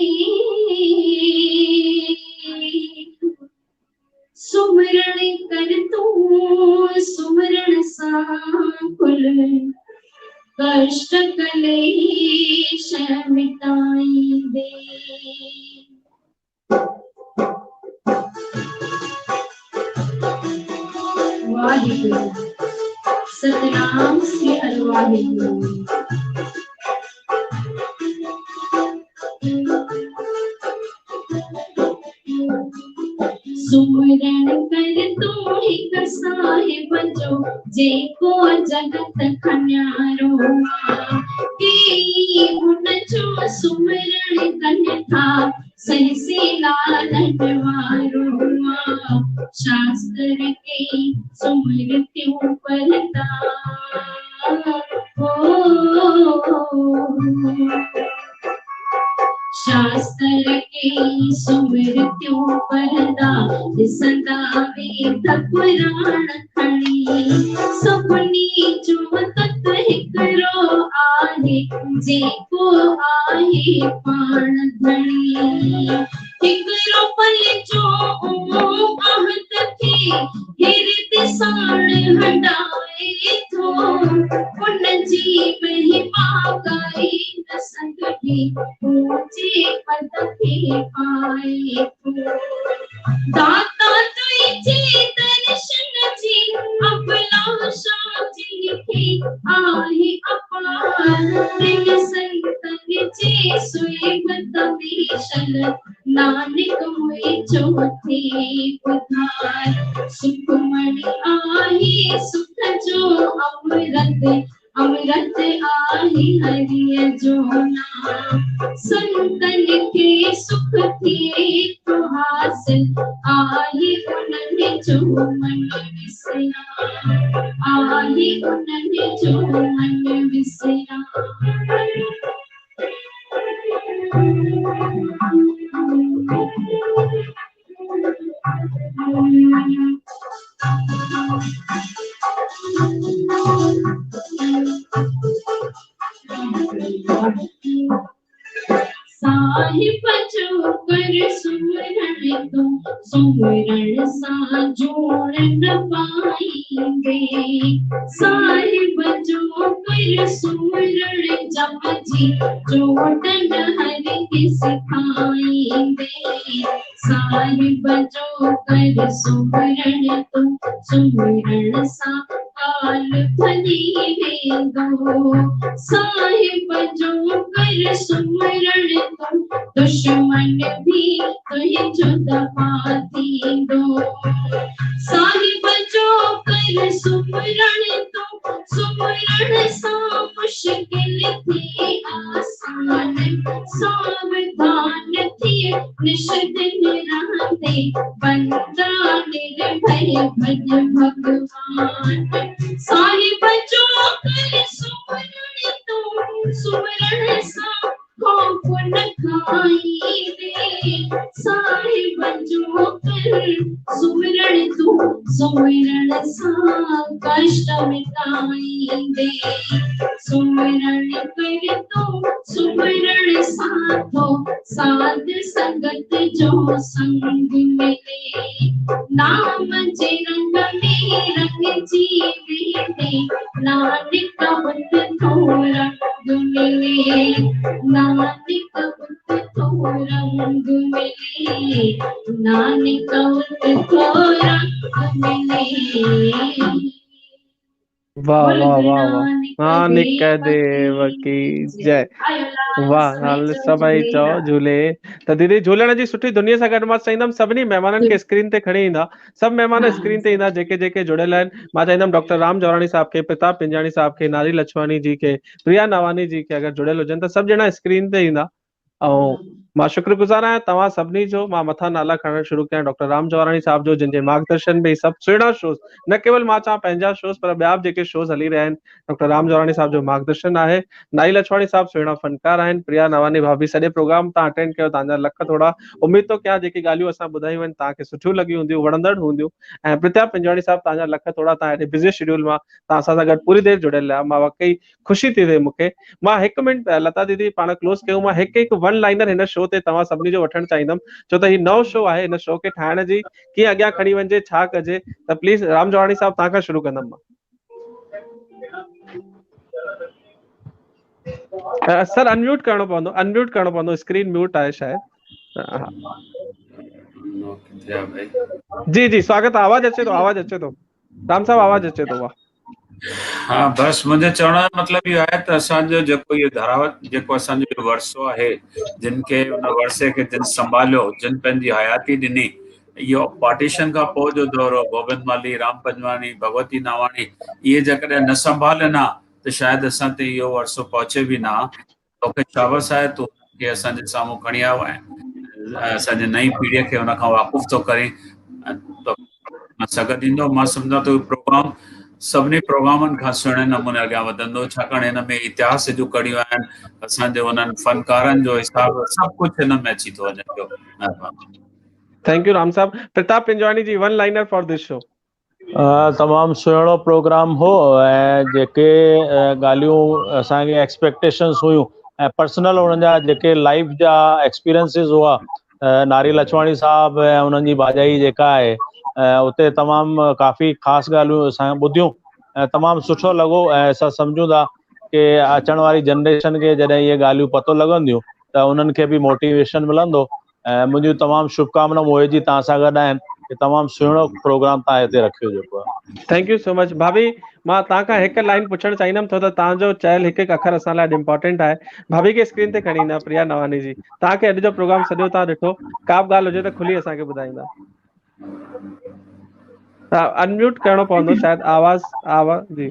सुमरण कर तू, सुमरण सा कुल कष्ट कलेश मिटाई दे। वाहिगुरु सतनाम श्री हरि वाहिगुरु। सुमरण कर तू हिक साहिब जो, जेको जगत खन्यारो के उन जो सुमरण कन था सहसे लालट वारो, शास्त्र के सुमृत्यु परता शास्त्र के सुमृत्यु परदा, सदा वेद पुराण खणी, सपनी जो तत हिकरो आहे, जेको आहे पाण धणी, हिकरो पल जो आहत थे, हिरद साण हटाए थो, उन जी महिमा गाए न सघे, ऊंचे पद के पाए थो, दाता तुझे दर्शन जी अभिलाषा जिनके आहे अपार, प्रेम संतन जे सुएगत विशल, नानक मोए चौथे उधार, सुखमणि आहे सुख जो अमृत, अमृत आहे हरि जो नाम, संतन के सुख थे तो हासिल, आहे उन्हनि जो मन विसरा, आहे उन्हनि जो मन विसरा। साहिब जो कर सुमरण तूं सुमिरण सां जोड़ न पाईंदे साहिब जो कर सुमिरण जपजी जोड़न हरि के सिखाईंदे साहिब जो कर सुमिरण तूं सुमिरण सां काल भली वेंदो साहिब जो कर सुमिरण तूं दुश्मन भी तुंहिंजो दफ़ा थींदो साहिब जो कर सुमिरण तूं सुमिरण सां मुश्किल थी आसान सावधान थी निश दिन रहंदे बंदा निर्भय भज भगवान साहिब जो कर सुमिरण तूं सुमिरण सां खौफ न खाईंदे साहिब जो कर सुमिरण तूं सुमिरण सां कष्ट मिटाईंदे सुमिरण कर तूं सुमिरण सां तो साध संगत जो संग मिले नाम जे रंग में रंगजी वेंदे नानक बुत थोरा मिले नानक बुत थोरा मिले नानक बुत थोरा मिले वाह वाह वाह वाह नानक देव की जय वाह नाल सभई चओ झूले त दीदी झूलण जी सुठी दुनिया सां गॾु मां चाहींदमि सभिनी महिमाननि खे स्क्रीन ते खणी ईंदा सभु महिमान स्क्रीन ते ईंदा जेके जेके जुड़ियल आहिनि मां चाहींदमि डॉक्टर राम जौराणी साहब खे प्रताप पिंजाणी साहब खे नारी लछवानी जी खे प्रिया नावानी जी खे अगरि जुड़ियल हुजनि त सभु ॼणा स्क्रीन ते ईंदा ऐं मां शुक्रगुज़ार आहियां तव्हां सभिनी जो मां मथां नाला खणणु शुरू कया डॉक्टर राम जौराणी साहब जो जिनके मार्गदर्शन में सभु सुहिणा शोज़ न केवल मां चाह पंहिंजा शोज़ पर ॿिया बि जेके शोज़ हली रहिया आहिनि डॉक्टर राम जौराणी साहब जो मार्गदर्शन आहे नाई लछवाणी साहब सुहिणा फनकार आहिनि प्रिया नवानी भाभी सॼे प्रोग्राम तव्हां अटेंड कयो तव्हांजा लख थोड़ा उमेद तो कयां जेकी ॻाल्हियूं असां ॿुधायूं आहिनि तव्हांखे सुठियूं लॻियूं हूंदियूं वणंदड़ हूंदियूं ऐं प्रताप पिंजाणी साहब तव्हांजा लख थोड़ा तव्हां हेॾे बिज़ी शेड्यूल मां तव्हां असां सां गॾु पूरी देरि जुड़ियल आहियो मां वाकई ख़ुशी थी थिए मूंखे मां 1 मिंट लता दीदी पाण क्लोज कयूं मां हिकु वन लाइनर हिन शो ते तव्हां सभिनी जो वठणु चाहींदुमि छो त ही नओं शो आहे हिन शो खे ठाहिण जी कीअं अॻियां खणी वञिजे छा कजे त प्लीज़ राम जौराणी साहब तव्हां खां शुरू कंदुमि मां सर अनम्यूट करणो पवंदो स्क्रीन म्यूट आहे शायद जी जी स्वागत आवाज अचे थो राम साहब आवाज अचे थो वाह हाँ बस मुझे चवण जो मतलब इहो आहे त असांजो जेको इहो धारावाहिक जेको असांजो वर्सो आहे जिन खे उन वर्से खे जिन संभालियो जिन पंहिंजी हयाती ॾिनी इहो पार्टीशन खां पोइ जो दौर हो गोबिंद माली राम पंजवाणी भगवती नावाणी इहे जेकॾहिं न संभालिन हा त शायदि असां ते इहो वर्सो पहुचे बि न हा तोखे शाबस आहे तूं खे असांजे साम्हूं खणी आयो आहे असांजी नई पीढ़ीअ खे हुन खां वाक़ुफ़ थो करे सघ ॾींदो मां सम्झां थो प्रोग्राम सभिनी प्रोग्रामनि खां सुहिणे नमूने अॻियां वधंदो छाकाणि हिन में इतिहास जूं कड़ियूं आहिनि असांजे उन्हनि फनकारनि जो हिसाब सभु कुझु हिन में अची थो वञे पियो थैंक यू राम साहब Pratap Pinjwani ji one liner for this show तमामु सुहिणो प्रोग्राम हो ऐं जेके ॻाल्हियूं असांखे एक्सपेक्टेशंस हुयूं ऐं पर्सनल उन्हनि जा जेके लाइफ जा एक्सपीरियंसिस हुआ नारी लछवाणी साहब ऐं उन्हनि जी भाॼाई जेका आहे उते तमामु काफ़ी ख़ासि ॻाल्हियूं असां ॿुधियूं ऐं तमामु सुठो लॻो ऐं असां सम्झूं था की अचण वारी जनरेशन खे जॾहिं इहे ॻाल्हियूं पतो लॻंदियूं त उन्हनि खे बि मोटिवेशन मिलंदो ऐं मुंहिंजियूं तमामु शुभकामना मोहित जी तव्हां सां गॾु आहिनि कि तमामु सुहिणो प्रोग्राम तव्हां हिते रखियो जेको आहे थैंक यू सो मच भाभी मां तव्हां खां हिकु लाइन पुछणु चाहींदुमि छो त तव्हांजो चयल हिकु हिकु अखर असां लाइ इम्पोर्टेंट आहे भाभी खे स्क्रीन ते खणी ईंदा प्रिया नवानी जी तव्हांखे अॼु जो प्रोग्राम सॼो तव्हां ॾिठो का बि ॻाल्हि हुजे त खुली असांखे ॿुधाईंदा अनम्यूट करणो पवंदो शायदि आवाज़ जी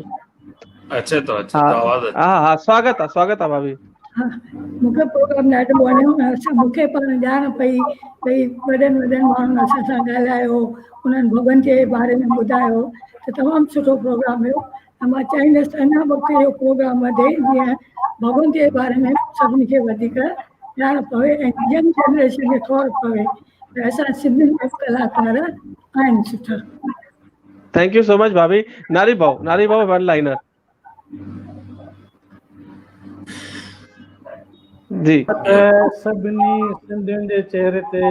अचे थो आवाज़ हा स्वागत आहे भाभी मूंखे प्रोग्राम ॾाढो वणियो ऐं मूंखे पाण ॼाण पई भई वॾनि माण्हुनि असां सां ॻाल्हायो उन्हनि भॻवान जे बारे में ॿुधायो त तमामु सुठो प्रोग्राम हुयो ऐं मां चाहींदसि अञा वक़्तु इहो प्रोग्राम वधे जीअं भॻवान जे बारे में सभिनी खे वधीक ॼाण पवे ऐं यंग जनरेशन खे ख़बर पवे त असां सिंधियुनि जा कलाकार आहिनि सुठा थैंक यू सो मच भाभी नारी भाऊ वन लाइनर जी सभिनी सिंधियुनि जे चेहरे ते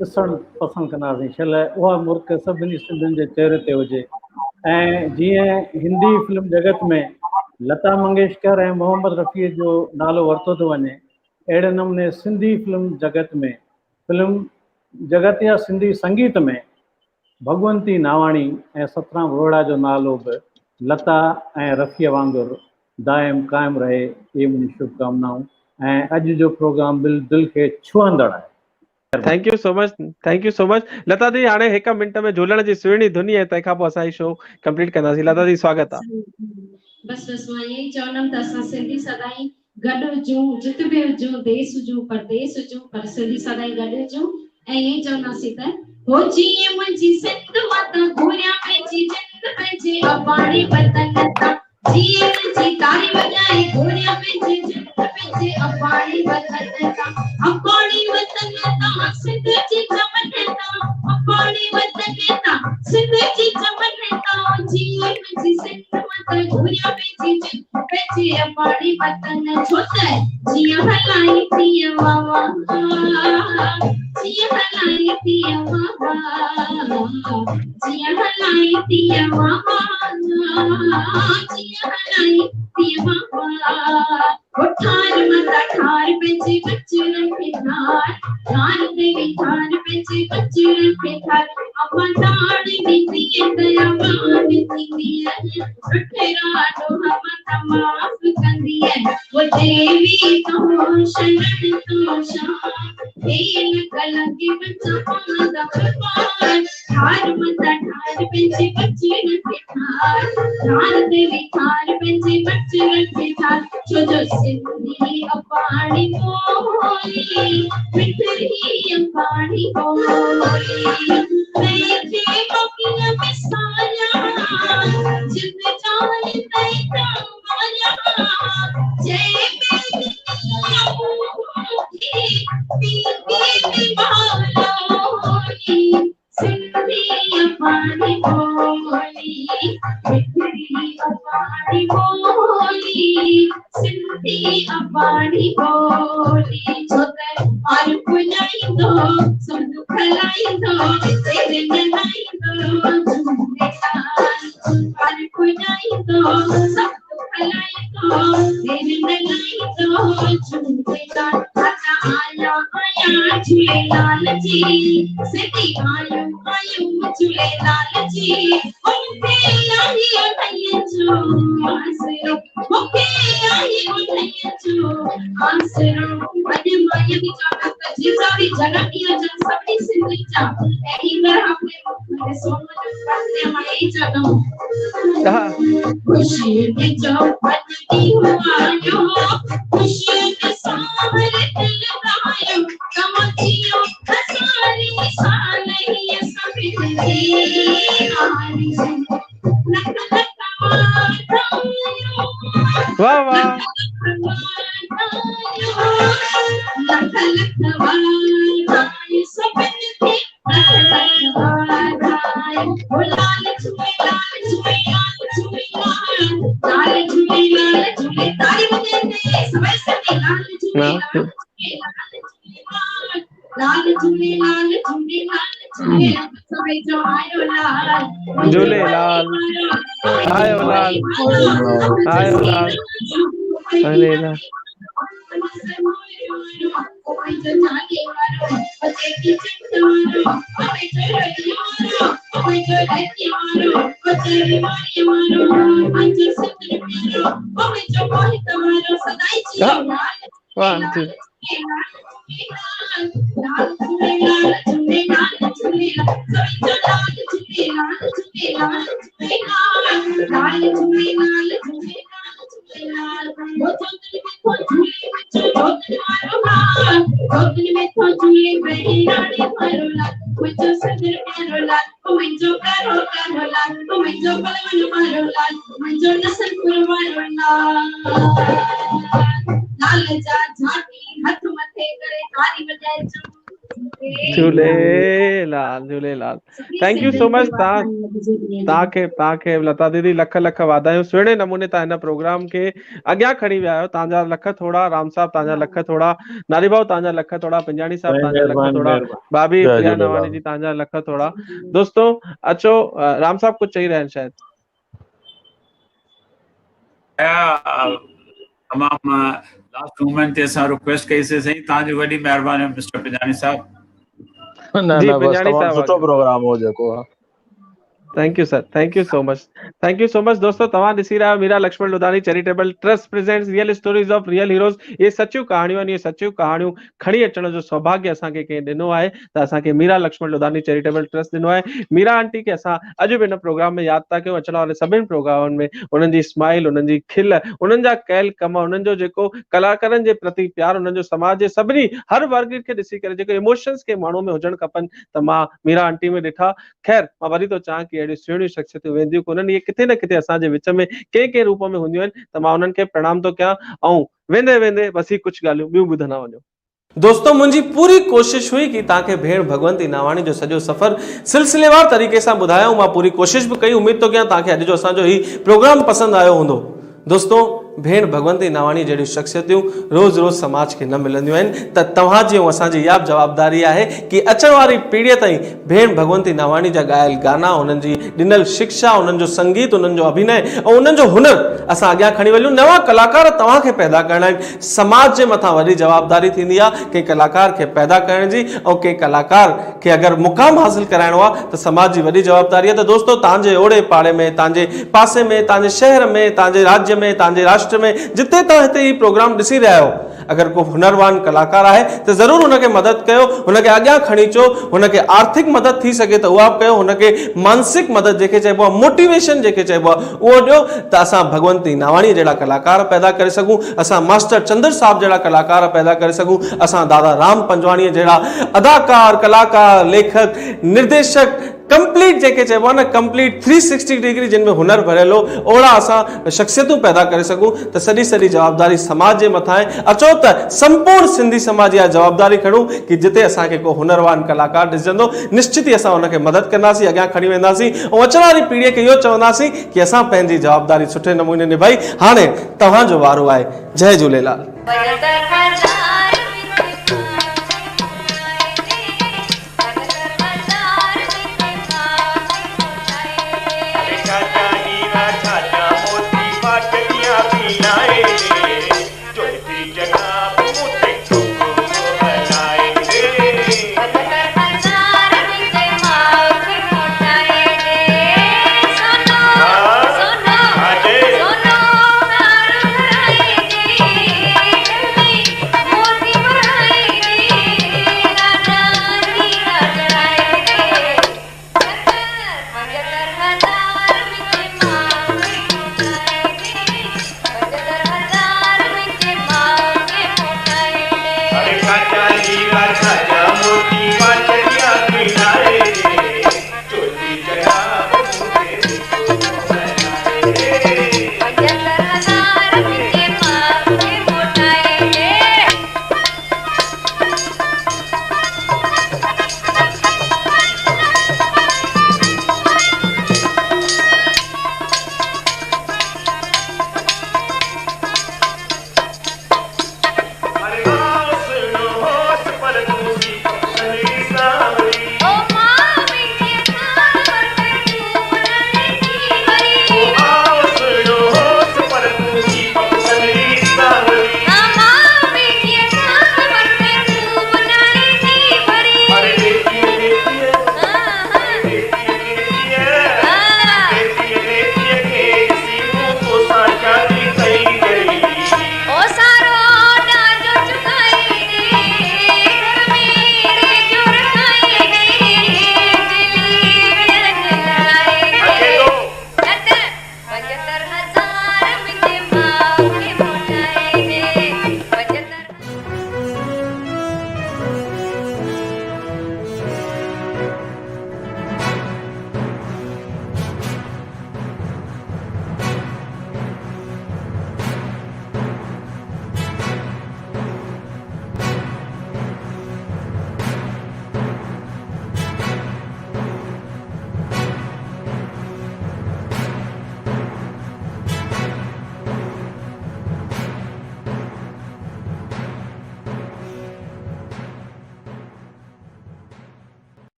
ॾिसणु पसंदि कंदासीं, छो लाइ उहा मुल्क सभिनी सिंधियुनि जे चहिरे ते हुजे। ऐं जीअं हिंदी फिल्म जगत में लता मंगेशकर ऐं मोहम्मद रफ़ी जो नालो वरितो थो वञे, अहिड़े नमूने सिंधी फिल्म जगत में, फिल्म जगत या सिंधी संगीत में भगवंती नावाणी ऐं सतराम रोहड़ा जो नालो बि लता ऐं रफ़ीअ वांगुरु दाइम क़ाइमु रहे, इहे मुंहिंजी शुभकामनाऊं। ऐं अॼु जो प्रोग्राम दिलि खे छुहंदड़ आहे। Thank you so much, thank you so much. Lata di, हाणे 1 मिंट में झूलण जी सुहिणी धुनी आहे, तंहिंखां पोइ असां शो कंप्लीट कंदासीं। लता दी, स्वागत आहे। बस मां यही चवंदमि त असां सिंधी सदाई गॾु हुजूं, जिते बि हुजूं, देश हुजूं परदेश हुजूं, पर सिंधी सदाई गॾु हुजूं। ऐं यही चवंदासीं त हो जीअं मुंहिंजी सिंध माता घुरिया पंहिंजी जिंद पंहिंजे अबाणी वतन तां, जीअं मुंहिंजी तारी वॼाए घुरिया पंहिंजी जिंद पंहिंजे अबाणी वतन तां, अबाणी वतन तां सिंध जी चमन तां, अबाणी वतन तां सिंध जी चमन तां, जीअं मुंहिंजी सिंध माता घुरिया पंहिंजी जिंद पंहिंजे अबाणी वतन, छो त जीअं हलाई थी वावा, जिया हलाई पिया वावा, जिया हलाई पिया वावा, जिया हलाई पिया वावा। ठार मता ठार पंहिंजे बचड़न खे ठार, ठार देवी ठार पंहिंजे बचड़न खे ठार, अम्मा ठाण ॾींदी दयावान थींदी सुठे राडो हम माफ़ कंदी वो देवी तो शरण तो शान, हेल कलंगी बच्चा पांदा भगवान, ठार मता ठार पंहिंजे बचड़न खे ठार, ठार देवी ठार पंहिंजे बचड़न खे ठार, छो जो सिंधी अबाणी बोली, मिठड़ी अबाणी बोली, मेरे मोकिया मिसाया, जिंद जाए तई तमाया, जय मेरी बीबी बोली, सिंधी अबाणी बोली, मिठड़ी अबाणी बोली, सिंधी अबाणी बोली, छो त मारू पुॼाईंदो सब दुख लाईंदो, तेरे नलाईंदो झूलेलाल, मारू पुॼाईंदो सब दुख लाईंदो, तेरे नलाईंदो झूलेलाल, आया आया झूलेलाल जी, सिंधी आयो आयो झूलेलाल जी, मूंखे आई उन्हईअ जो आसरो, मूंखे आई उन्हईअ जो आसरो। अॼु मां इहो थी चवां त जेतिरा बि जनम ॾींहं जन सभिनी सिंधी जा अहिड़ी तरह अपने मुल्क में सोन जो फासिले मां यही चवंदमि, ख़ुशी में जो अॼु ॾींहुं आयो, ख़ुशी में सावरे दिल आयो, कम जियो हसारी साल ही सभिनी खे आरी, लख लख वाधायूं, वाह वाह, लख लख वाधायूं सभिनी खे, लख लख वाधायूं, ओ लाल झूलेलाल झूलेलाल झूलेलाल, लाल झूलेलाल झूले, तारी वॼाईंदे सभई सिंधी लाल झूलेलाल झूलेलाल, लाल झूलेलाल झूलेलाल झूलेलाल, सभई जो आयो लाल झूलेलाल, आयो लाल, आयो लाल, झूलेलाल। लाल जा झांकी हथ मथे करे तारी वजाए जो। Jhulelal Jhulelal. Thank you so much. तव्हांखे लता दीदी लख लख वाधायूं। सुहिणे नमूने तव्हां हिन प्रोग्राम खे अॻियां खणी विया आहियो। तव्हांजा लख थोड़ा, राम साहब तव्हांजा लख थोड़ा, नारी भाऊ तव्हांजा लख थोड़ा, पिंजाणी साहब तव्हांजा लख थोड़ा, भाभी जय प्रिया झूलेलाल। नवानी जी तव्हांजा लख थोड़ा। दोस्तों अचो, राम साहब कुछ चई रहिया आहिनि शायद। तमामु लास्ट मोमेंट ते असां रिक्वेस्ट कईसीं साईं, तव्हांजी वॾी महिरबानी मिस्टर पिंजाणी साहब। न जी न बस पिंजाणी तमामु साहब सुठो प्रोग्राम हो जेको आहे। Thank you sir, thank you so much, thank you so much. दोस्तों तव्हां ॾिसी रहिया Meera Laxman Ludhani charitable trust presents real stories of real heroes. ये सचियूं कहाणियूं आहिनि, ये सचियूं कहाणियूं खणी अचण जो सौभाग्य असांखे कंहिं ॾिनो आहे त असांखे मीरा लक्ष्मण लुधानी चैरिटेबल ट्रस्ट ॾिनो आहे। मीरा आंटी खे असां अॼु बि हिन प्रोग्राम में यादि था कयूं। अचण वारे सभिनी प्रोग्रामनि में उन्हनि जी स्माइल, उन्हनि जी खिल, उन्हनि जा कयल कम, उन्हनि जो जेको कलाकारनि जे प्रति प्यार, उन्हनि जो समाज जे सभिनी हर वर्ग खे ॾिसी करे जेको इमोशंस के माण्हू में हुजणु खपनि त मां मीरा आंटी में ॾिठा। ख़ैर मां वरी थो चाहियां कि अहिड़ियूं सुहिणियूं शख़्सियतूं वेंदियूं कोन्हनि, इहे किथे न किथे असांजे विच में कंहिं रूप में हूंदियूं आहिनि त मां उन्हनि खे प्रणाम थो कयां ऐं वेंदे वेंदे बस ही कुछ ॻाल्हियूं ॿियूं ॿुधंदा वञो। दोस्तों मुंहिंजी पूरी कोशिश हुई कि तव्हांखे भेण भगवंती नावाणी जो सॼो सफ़र सिलसिलेवार तरीक़े सां ॿुधायूं। मां पूरी कोशिश बि कई, उम्मीद थो कयां तव्हांखे अॼु जो असांजो ही प्रोग्राम पसंदि आयो हूंदो। दोस्तों भेण भगवंती नावाणी जहिड़ियूं शख़्सियतूं रोज़ रोज़ समाज खे न मिलंदियूं आहिनि त तव्हांजी ऐं असांजी इहा बि जवाबदारी आहे कि अचण वारी पीढ़ीअ ताईं भेण भगवंती नावाणी जा ॻायल गाना, उन्हनि जी ॾिनल शिक्षा, उन्हनि जो संगीत, उन्हनि जो अभिनय ऐं उन्हनि जो हुनर असां अॻियां खणी वञूं। नवां कलाकार तव्हांखे पैदा करणा आहिनि। समाज जे मथां वॾी जवाबदारी थींदी आहे कंहिं कलाकार खे पैदा करण जी, ऐं कंहिं कलाकार खे अगरि मुक़ाम हासिल कराइणो आहे त समाज जी वॾी जवाबदारी आहे। त दोस्तों तव्हांजे ओड़े पाड़े में, तव्हांजे पासे में, तव्हांजे शहर में, तव्हांजे राज्य में, तव्हांजे राष्ट्र में, जिते तव्हां हिते ही प्रोग्राम ॾिसी रहिया आहियो, अगरि को हुनरवान कलाकार आहे त ज़रूरु हुनखे मदद कयो, हुनखे अॻियां खणी अचो। हुनखे आर्थिक मदद थी सघे त उहा बि कयो, हुनखे मानसिक मदद जेके चइबो आहे, मोटिवेशन जेके चइबो आहे उहो ॾियो त असां भगवंती नावाणी जहिड़ा कलाकार पैदा करे सघूं, असां मास्टर चंद्र साहब जहिड़ा कलाकार पैदा करे सघूं, असां दादा राम पंजवाणीअ जहिड़ा अदाकार, कलाकार, लेखक, निर्देशक, कंप्लीट जेके चइबो आहे न, कंप्लीट 360 डिग्री जिन में हुनर भरियल हो, ओड़ा असां शख़्सियतूं पैदा करे सघूं त सॼी जवाबदारी समाज जे मथां आहे। अचो त संपूर्ण सिंधी समाज इहा जवाबदारी खणूं कि जिते असांखे को हुनरवान कलाकार ॾिसजंदो, निश्चित ई असां हुनखे मदद कंदासीं, अॻियां खणी वेंदासीं ऐं अचण वारी पीढ़ीअ खे इहो चवंदासीं कि असां पंहिंजी जवाबदारी सुठे नमूने निभाई। हाणे तव्हांजो वारो आहे। जय झूलेलाल।